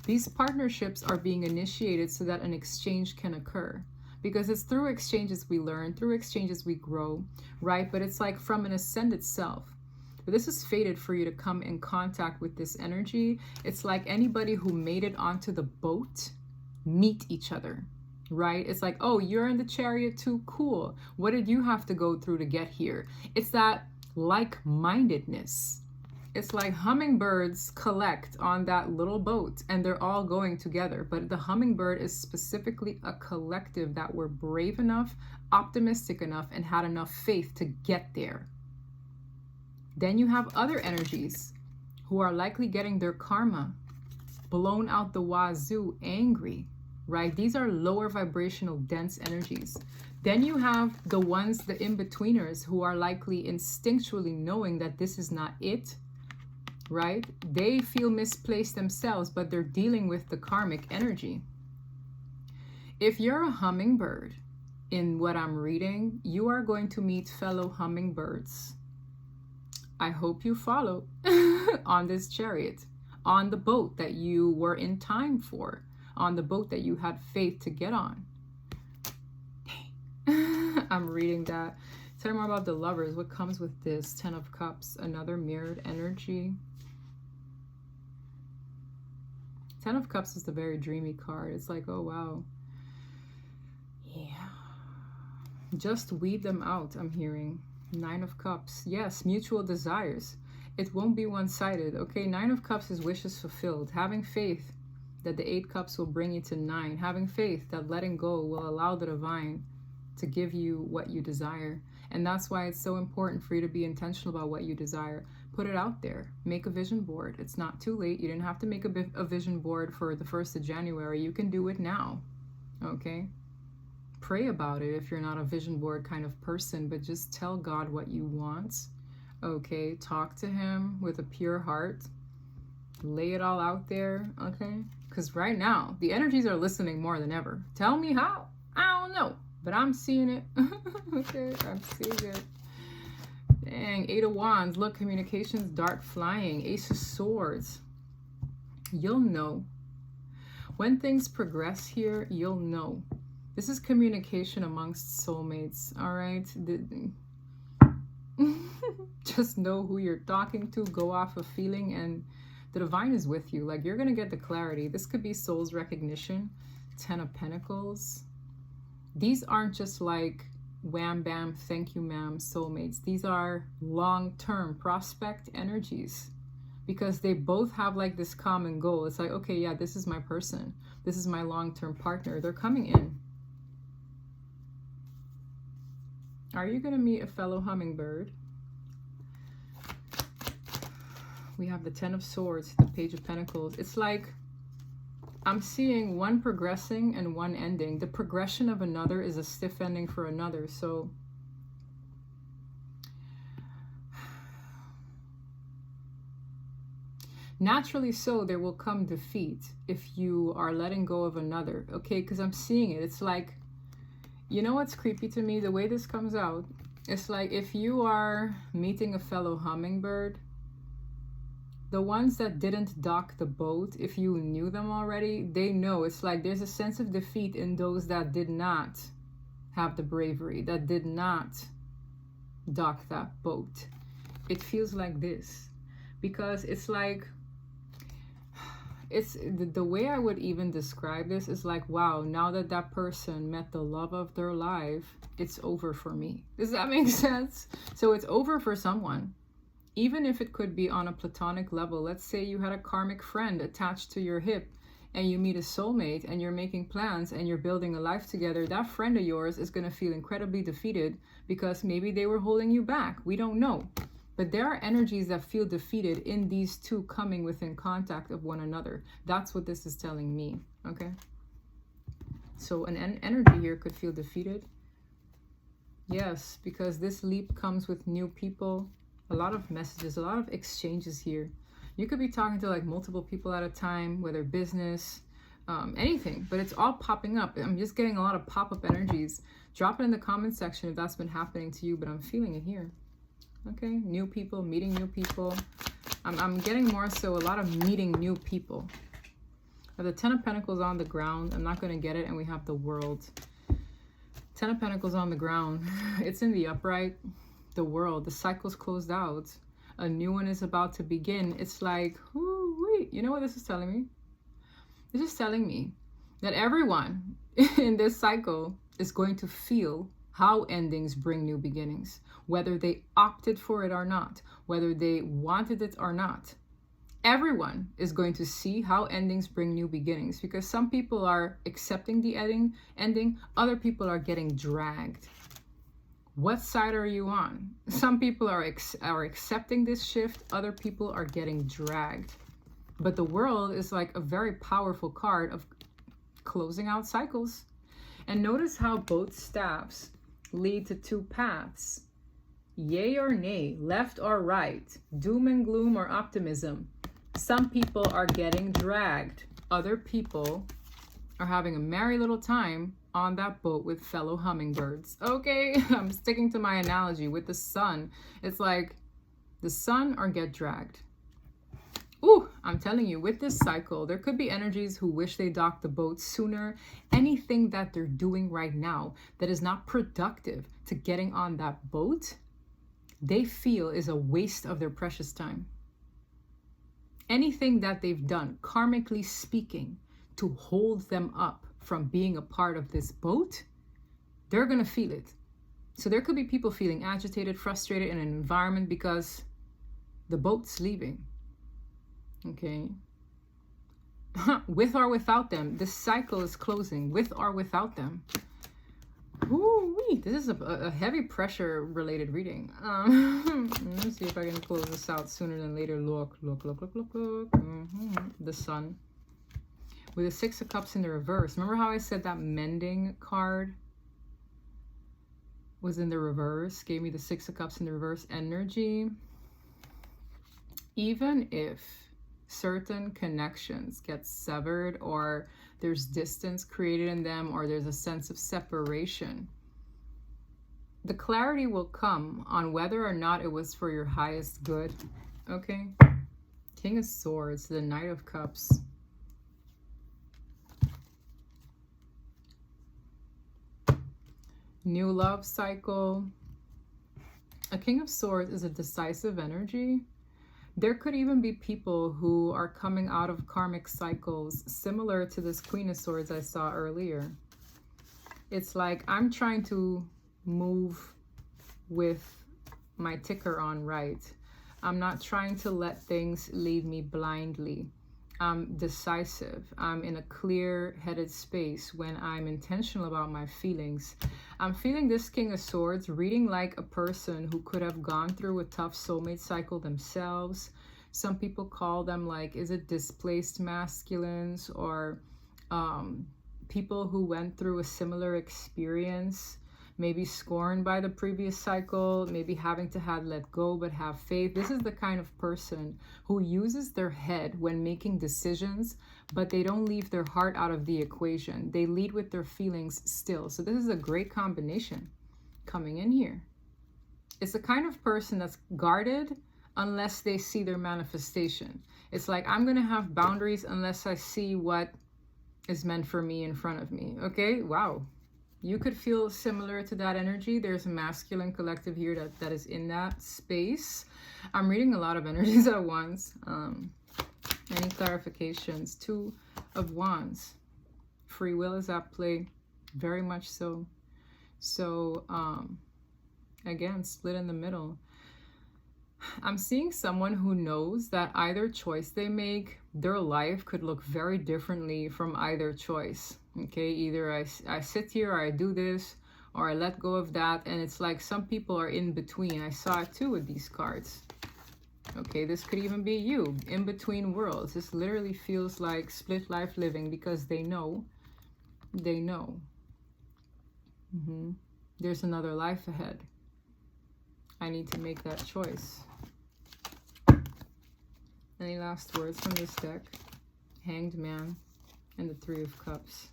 These partnerships are being initiated so that an exchange can occur, because it's through exchanges we learn, through exchanges we grow, right? But it's like from an ascended self. But this is fated for you to come in contact with this energy. It's like anybody who made it onto the boat meet each other, right? It's like, oh, you're in the Chariot too, cool. What did you have to go through to get here? It's that like-mindedness. It's like hummingbirds collect on that little boat and they're all going together. But the hummingbird is specifically a collective that were brave enough, optimistic enough, and had enough faith to get there. Then you have other energies who are likely getting their karma blown out the wazoo, angry, right? These are lower vibrational, dense energies. Then you have the ones, the in-betweeners, who are likely instinctually knowing that this is not it, right? They feel misplaced themselves, but they're dealing with the karmic energy. If you're a hummingbird in what I'm reading, you are going to meet fellow hummingbirds. I hope you follow on this Chariot, on the boat that you were in time for, on the boat that you had faith to get on. I'm reading that. Tell me more about the lovers. What comes with this? 10 of Cups, another mirrored energy. 10 of Cups is the very dreamy card. It's like, oh, wow. Yeah. Just weed them out, I'm hearing. 9 of Cups. Yes, mutual desires. It won't be one-sided. Okay, 9 of Cups is wishes fulfilled. Having faith that the 8 Cups will bring you to 9. Having faith that letting go will allow the divine to give you what you desire. And that's why it's so important for you to be intentional about what you desire. Put it out there. Make a vision board. It's not too late. You didn't have to make a vision board for the 1st of January. You can do it now. Okay? Pray about it if you're not a vision board kind of person, but just tell God what you want. Okay? Talk to him with a pure heart. Lay it all out there. Okay? Because right now, the energies are listening more than ever. Tell me how. I don't know. But I'm seeing it. Okay, I'm seeing it. Dang, Eight of Wands. Look, communications, dart flying. Ace of Swords. You'll know. When things progress here, you'll know. This is communication amongst soulmates, all right? Just know who you're talking to. Go off of feeling, and the divine is with you. Like, you're going to get the clarity. This could be soul's recognition. 10 of Pentacles. These aren't just like wham bam, thank you ma'am, soulmates. These are long-term prospect energies, because they both have like this common goal. It's like, okay, yeah, this is my person. This is my long-term partner. They're coming in. Are you going to meet a fellow hummingbird? We have the 10 of Swords, the Page of Pentacles. It's like I'm seeing one progressing and one ending. The progression of another is a stiff ending for another. So naturally so, there will come defeat if you are letting go of another. Okay, because I'm seeing it. It's like, you know what's creepy to me? The way this comes out, it's like if you are meeting a fellow hummingbird, the ones that didn't dock the boat, if you knew them already, they know. It's like there's a sense of defeat in those that did not have the bravery, that did not dock that boat. It feels like this, because it's like, it's the way I would even describe this is like, wow, now that that person met the love of their life, it's over for me. Does that make sense? So it's over for someone. Even if it could be on a platonic level. Let's say you had a karmic friend attached to your hip, and you meet a soulmate and you're making plans and you're building a life together. That friend of yours is going to feel incredibly defeated because maybe they were holding you back. We don't know. But there are energies that feel defeated in these two coming within contact of one another. That's what this is telling me. Okay. So an energy here could feel defeated. Yes, because this leap comes with new people. A lot of messages, a lot of exchanges here. You could be talking to like multiple people at a time, whether business, anything, but it's all popping up. I'm just getting a lot of pop-up energies. Drop it in the comment section if that's been happening to you, but I'm feeling it here. Okay, new people, meeting new people. I'm getting more so a lot of meeting new people. The 10 of Pentacles on the ground. I'm not going to get it, and we have the World. 10 of Pentacles on the ground. It's in the upright. The World, the cycle's closed out, a new one is about to begin. It's like, wait, you know what this is telling me? This is telling me that everyone in this cycle is going to feel how endings bring new beginnings, whether they opted for it or not, whether they wanted it or not. Everyone is going to see how endings bring new beginnings, because some people are accepting the ending, other people are getting dragged. What side are you on? Some people are accepting this shift. Other people are getting dragged. But the World is like a very powerful card of closing out cycles. And notice how both staffs lead to two paths. Yay or nay, left or right, doom and gloom or optimism. Some people are getting dragged. Other people are having a merry little time on that boat with fellow hummingbirds. Okay, I'm sticking to my analogy with the sun. It's like the sun or get dragged. Ooh, I'm telling you, with this cycle, there could be energies who wish they docked the boat sooner. Anything that they're doing right now that is not productive to getting on that boat, they feel is a waste of their precious time. Anything that they've done, karmically speaking, to hold them up from being a part of this boat, they're going to feel it. So there could be people feeling agitated, frustrated in an environment because the boat's leaving. Okay. With or without them, this cycle is closing, with or without them. Ooh-wee. This is a heavy pressure related reading. Let me see if I can close this out sooner than later. Look. The Sun. With the 6 of Cups in the reverse. Remember how I said that mending card was in the reverse? Gave me the 6 of Cups in the reverse energy. Even if certain connections get severed, or there's distance created in them, or there's a sense of separation, the clarity will come on whether or not it was for your highest good. Okay? King of Swords, the Knight of Cups. New love cycle. A King of Swords is a decisive energy. There could even be people who are coming out of karmic cycles similar to this Queen of Swords I saw earlier. It's like I'm trying to move with my ticker on right. I'm not trying to let things lead me blindly. I'm decisive. I'm in a clear-headed space when I'm intentional about my feelings. I'm feeling this King of Swords reading like a person who could have gone through a tough soulmate cycle themselves. Some people call them like, is it displaced masculines, or people who went through a similar experience, maybe scorned by the previous cycle, maybe having to have let go but have faith. This is the kind of person who uses their head when making decisions, but they don't leave their heart out of the equation. They lead with their feelings still. So this is a great combination coming in here. It's the kind of person that's guarded unless they see their manifestation. It's like, I'm going to have boundaries unless I see what is meant for me in front of me. Okay, wow. You could feel similar to that energy. There's a masculine collective here that is in that space. I'm reading a lot of energies at once. Any clarifications? Two of Wands. Free will is at play. Very much so. So, again, split in the middle. I'm seeing someone who knows that either choice they make, their life could look very differently from either choice. Okay, either I sit here, or I do this, or I let go of that. And it's like some people are in between. I saw it too with these cards. Okay, this could even be you, in between worlds. This literally feels like split life living, because they know. There's another life ahead. I need to make that choice. Any last words from this deck? Hanged Man and the Three of Cups.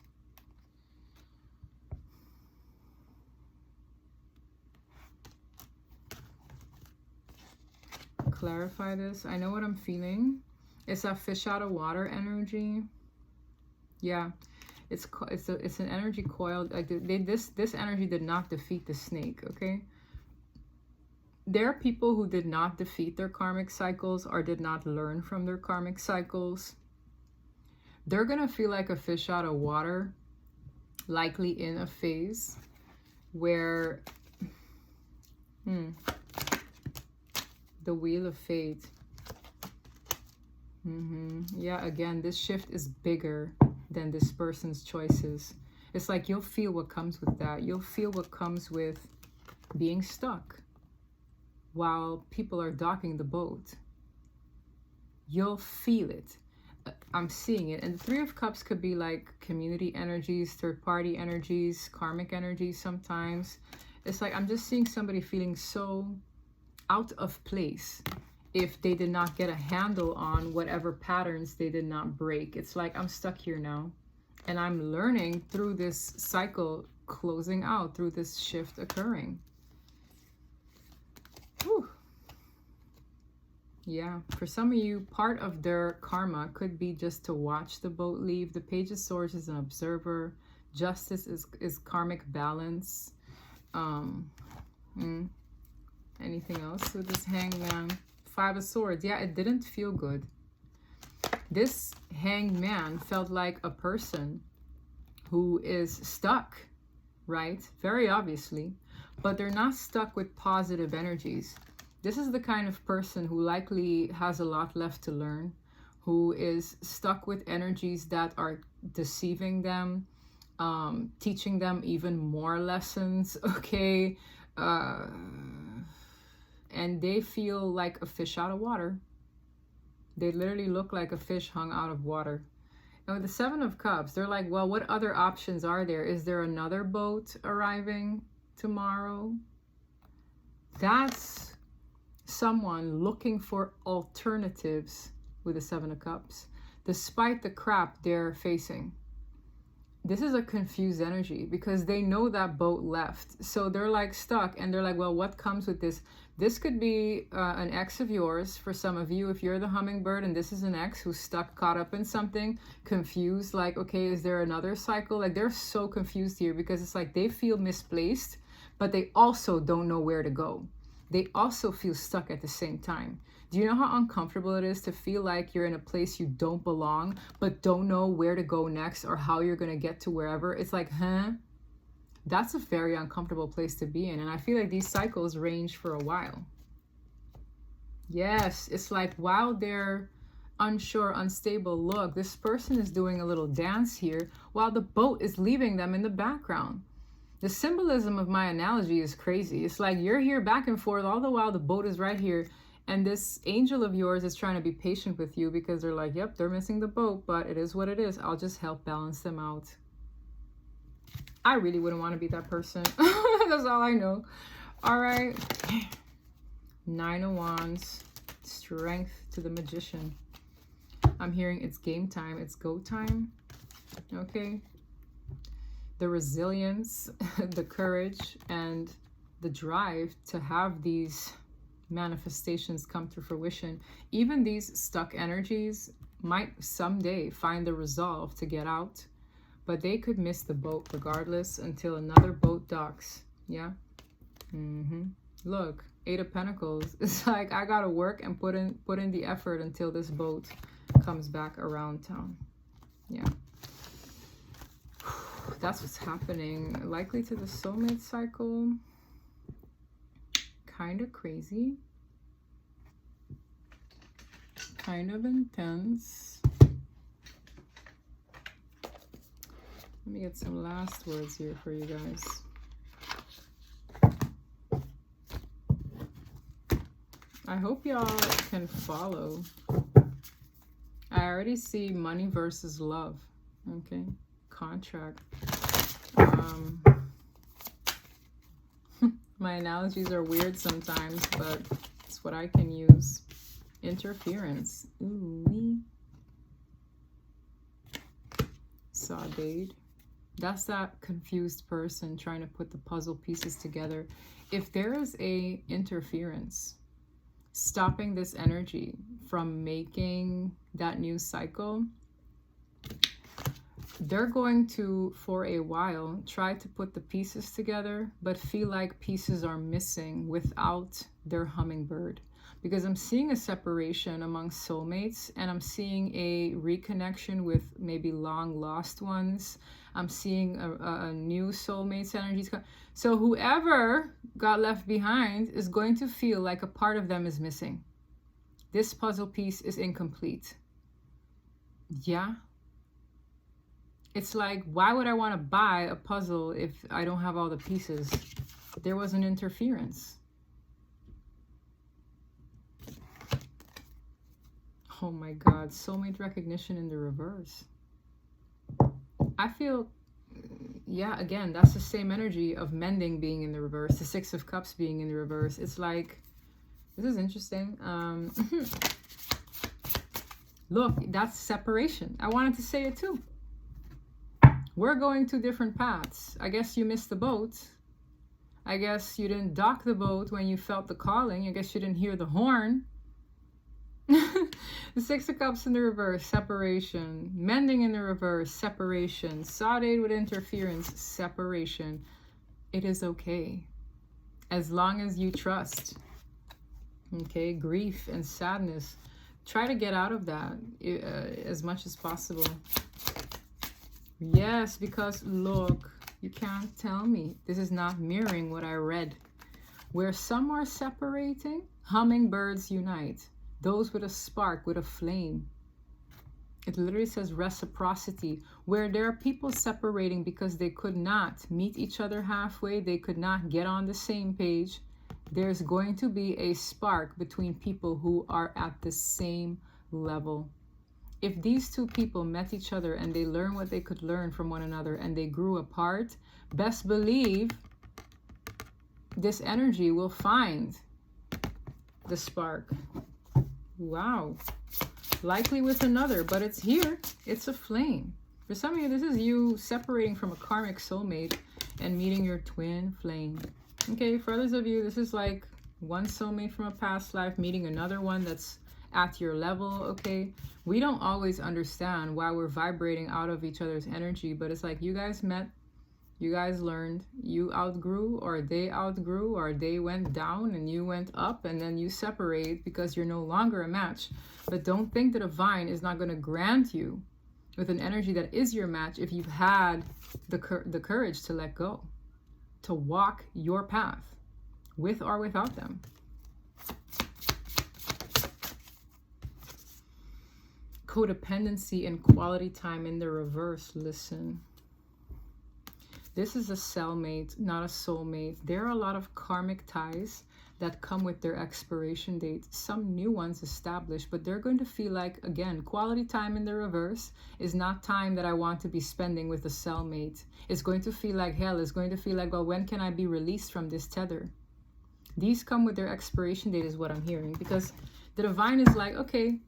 Clarify this. I know what I'm feeling. It's a fish out of water energy. Yeah, it's an energy coil. Like this energy did not defeat the snake. Okay. There are people who did not defeat their karmic cycles or did not learn from their karmic cycles. They're going to feel like a fish out of water, likely in a phase where the Wheel of Fate. Yeah, again, this shift is bigger than this person's choices. It's like you'll feel what comes with that. You'll feel what comes with being stuck while people are docking the boat. You'll feel it. I'm seeing it. And the Three of Cups could be like community energies, third-party energies, karmic energies sometimes. It's like I'm just seeing somebody feeling so out of place if they did not get a handle on whatever patterns they did not break. It's like I'm stuck here now. And I'm learning through this cycle closing out, through this shift occurring. Whew. Yeah, for some of you, part of their karma could be just to watch the boat leave. The Page of Swords is an observer. Justice is karmic balance. Anything else with this Hanged Man? Five of Swords. Yeah, it didn't feel good. This Hanged Man felt like a person who is stuck, right? Very obviously. But they're not stuck with positive energies. This is the kind of person who likely has a lot left to learn, who is stuck with energies that are deceiving them, teaching them even more lessons, okay? And they feel like a fish out of water. They literally look like a fish hung out of water. And with the Seven of Cups, they're like, well, what other options are there? Is there another boat arriving tomorrow? That's someone looking for alternatives with the Seven of Cups, despite the crap they're facing. this is a confused energy because they know that boat left. So they're like stuck and they're like, well, what comes with this? This could be an ex of yours for some of you. If you're the hummingbird and this is an ex who's stuck, caught up in something, confused, like, okay, is there another cycle? Like they're so confused here because it's like they feel misplaced, but they also don't know where to go. They also feel stuck at the same time. Do you know how uncomfortable it is to feel like you're in a place you don't belong, but don't know where to go next or how you're going to get to wherever? It's like, huh? That's a very uncomfortable place to be in. And I feel like these cycles range for a while. Yes, it's like while they're unsure, unstable, look, this person is doing a little dance here while the boat is leaving them in the background. The symbolism of my analogy is crazy. It's like you're here back and forth all the while the boat is right here. And this angel of yours is trying to be patient with you because they're like, yep, they're missing the boat, but it is what it is. I'll just help balance them out. I really wouldn't want to be that person. That's all I know. All right. 9 of Wands. Strength to the Magician. I'm hearing it's game time. It's go time. Okay. The resilience, the courage, and the drive to have these manifestations come to fruition. Even these stuck energies might someday find the resolve to get out, but they could miss the boat regardless until another boat docks. Yeah. Look, 8 of Pentacles. It's like I gotta work and put in the effort until this boat comes back around town. Yeah. That's what's happening. Likely to the soulmate cycle. Kind of crazy. Kind of intense. Let me get some last words here for you guys. I hope y'all can follow. I already see money versus love. Okay. Contract. My analogies are weird sometimes, but it's what I can use. Interference. Ooh. Sauteed. That's that confused person trying to put the puzzle pieces together. If there is a interference stopping this energy from making that new cycle, they're going to, for a while, try to put the pieces together, but feel like pieces are missing without their hummingbird. Because I'm seeing a separation among soulmates, and I'm seeing a reconnection with maybe long lost ones. I'm seeing a new soulmates energies. So whoever got left behind is going to feel like a part of them is missing. This puzzle piece is incomplete. Yeah. It's like, why would I want to buy a puzzle if I don't have all the pieces? There was an interference. Oh my God, soulmate recognition in the reverse. I feel, yeah, again, that's the same energy of mending being in the reverse, the 6 of Cups being in the reverse. It's like, this is interesting. Look, that's separation. I wanted to say it too. We're going to different paths. I guess you missed the boat. I guess you didn't dock the boat when you felt the calling. I guess you didn't hear the horn. The 6 of Cups in the reverse, separation. Mending in the reverse, separation. Sauteed with interference, separation. It is okay. As long as you trust. Okay, grief and sadness. Try to get out of that as much as possible. Yes, because look, you can't tell me. This is not mirroring what I read. Where some are separating, hummingbirds unite. Those with a spark, with a flame. It literally says reciprocity. Where there are people separating because they could not meet each other halfway, they could not get on the same page, there's going to be a spark between people who are at the same level. If these two people met each other and they learned what they could learn from one another and they grew apart, best believe this energy will find the spark. Wow. Likely with another, but it's here. It's a flame. For some of you, this is you separating from a karmic soulmate and meeting your twin flame. Okay, for others of you, this is like one soulmate from a past life meeting another one that's at your level. Okay, we don't always understand why we're vibrating out of each other's energy, but it's like you guys met, you guys learned, you outgrew, or they went down and you went up, and then you separate because you're no longer a match. But don't think the divine is not going to grant you with an energy that is your match if you've had the courage to let go, to walk your path with or without them. Codependency and quality time in the reverse. Listen, this is a cellmate, not a soulmate. There are a lot of karmic ties that come with their expiration date. Some new ones established, but they're going to feel like, again, quality time in the reverse is not time that I want to be spending with a cellmate. It's going to feel like hell. It's going to feel like, well, when can I be released from this tether? These come with their expiration date is what I'm hearing, because the divine is like, okay,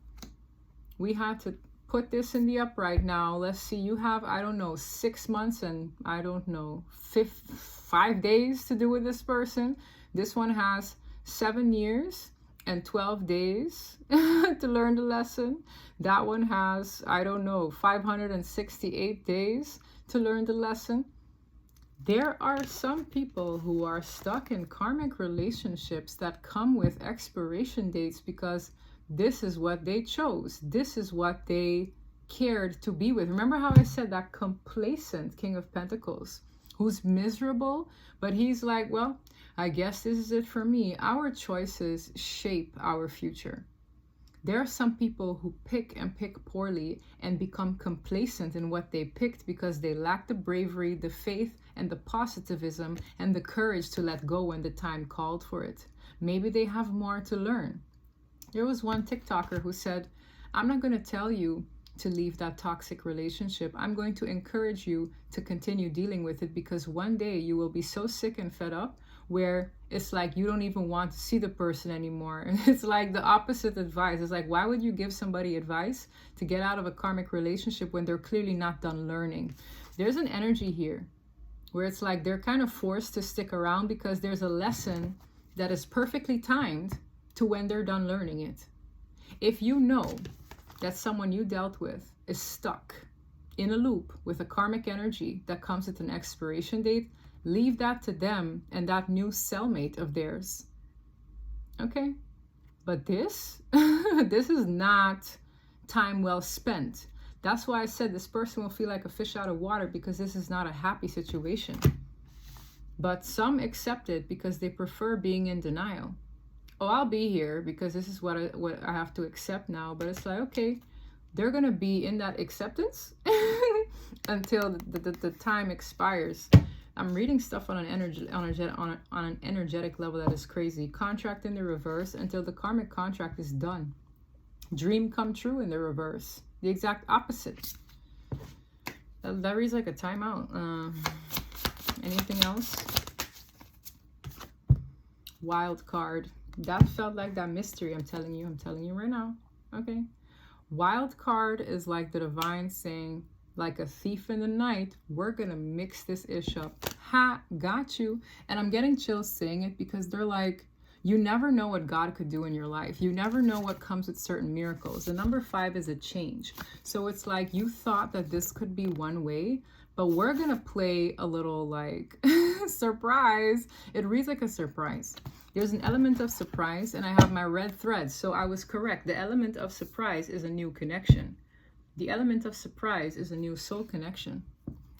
we had to put this in the upright now. Let's see, you have, I don't know, 6 months and I don't know, 5 days to do with this person. This one has 7 years and 12 days to learn the lesson. That one has, I don't know, 568 days to learn the lesson. There are some people who are stuck in karmic relationships that come with expiration dates because this is what they chose. This is what they cared to be with. Remember how I said that complacent King of Pentacles, who's miserable, but he's like, well, I guess this is it for me. Our choices shape our future. There are some people who pick and pick poorly and become complacent in what they picked because they lack the bravery, the faith, and the positivism and the courage to let go when the time called for it. Maybe they have more to learn. There was one TikToker who said, I'm not going to tell you to leave that toxic relationship. I'm going to encourage you to continue dealing with it, because one day you will be so sick and fed up where it's like you don't even want to see the person anymore. And it's like the opposite advice. It's like, why would you give somebody advice to get out of a karmic relationship when they're clearly not done learning? There's an energy here where it's like they're kind of forced to stick around because there's a lesson that is perfectly timed to when they're done learning it. If you know that someone you dealt with is stuck in a loop with a karmic energy that comes with an expiration date, leave that to them and that new cellmate of theirs. Okay? But this, this is not time well spent. That's why I said this person will feel like a fish out of water, because this is not a happy situation. But some accept it because they prefer being in denial. Oh, I'll be here because this is what I have to accept now. But it's like, okay, they're going to be in that acceptance until the time expires. I'm reading stuff on an energetic level that is crazy. Contract in the reverse until the karmic contract is done. Dream come true in the reverse. The exact opposite. That reads like a timeout. Anything else? Wild card. That felt like that mystery. I'm telling you right now. Okay. Wild card is like the divine saying, like a thief in the night, we're gonna mix this ish up. Ha, got you. And I'm getting chills saying it because they're like, you never know what God could do in your life. You never know what comes with certain miracles. The number 5 is a change. So it's like you thought that this could be one way, but we're gonna play a little like surprise. It reads like a surprise. There's an element of surprise, and I have my red thread, so I was correct. The element of surprise is a new connection. The element of surprise is a new soul connection.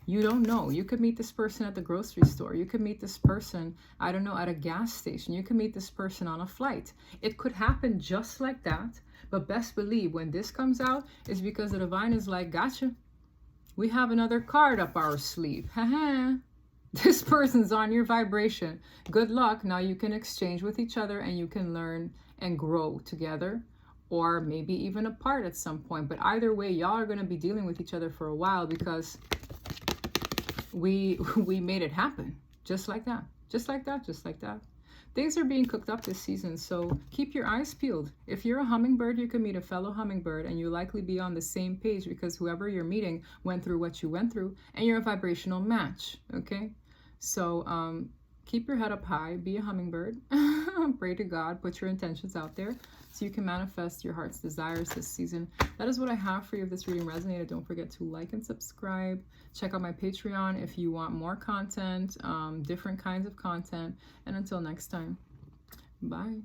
You don't know. You could meet this person at the grocery store. You could meet this person, I don't know, at a gas station. You could meet this person on a flight. It could happen just like that, but best believe when this comes out, it's because the divine is like, gotcha. We have another card up our sleeve. Haha. This person's on your vibration. Good luck. Now you can exchange with each other and you can learn and grow together, or maybe even apart at some point. But either way, y'all are going to be dealing with each other for a while because we made it happen. Just like that. Just like that. Just like that. things are being cooked up this season, so keep your eyes peeled. If you're a hummingbird, you can meet a fellow hummingbird, and you'll likely be on the same page because whoever you're meeting went through what you went through, and you're a vibrational match, okay? So keep your head up high, be a hummingbird, pray to God, put your intentions out there so you can manifest your heart's desires this season. That is what I have for you. If this reading resonated, don't forget to like and subscribe. Check out my Patreon if you want more content, different kinds of content. And until next time, bye.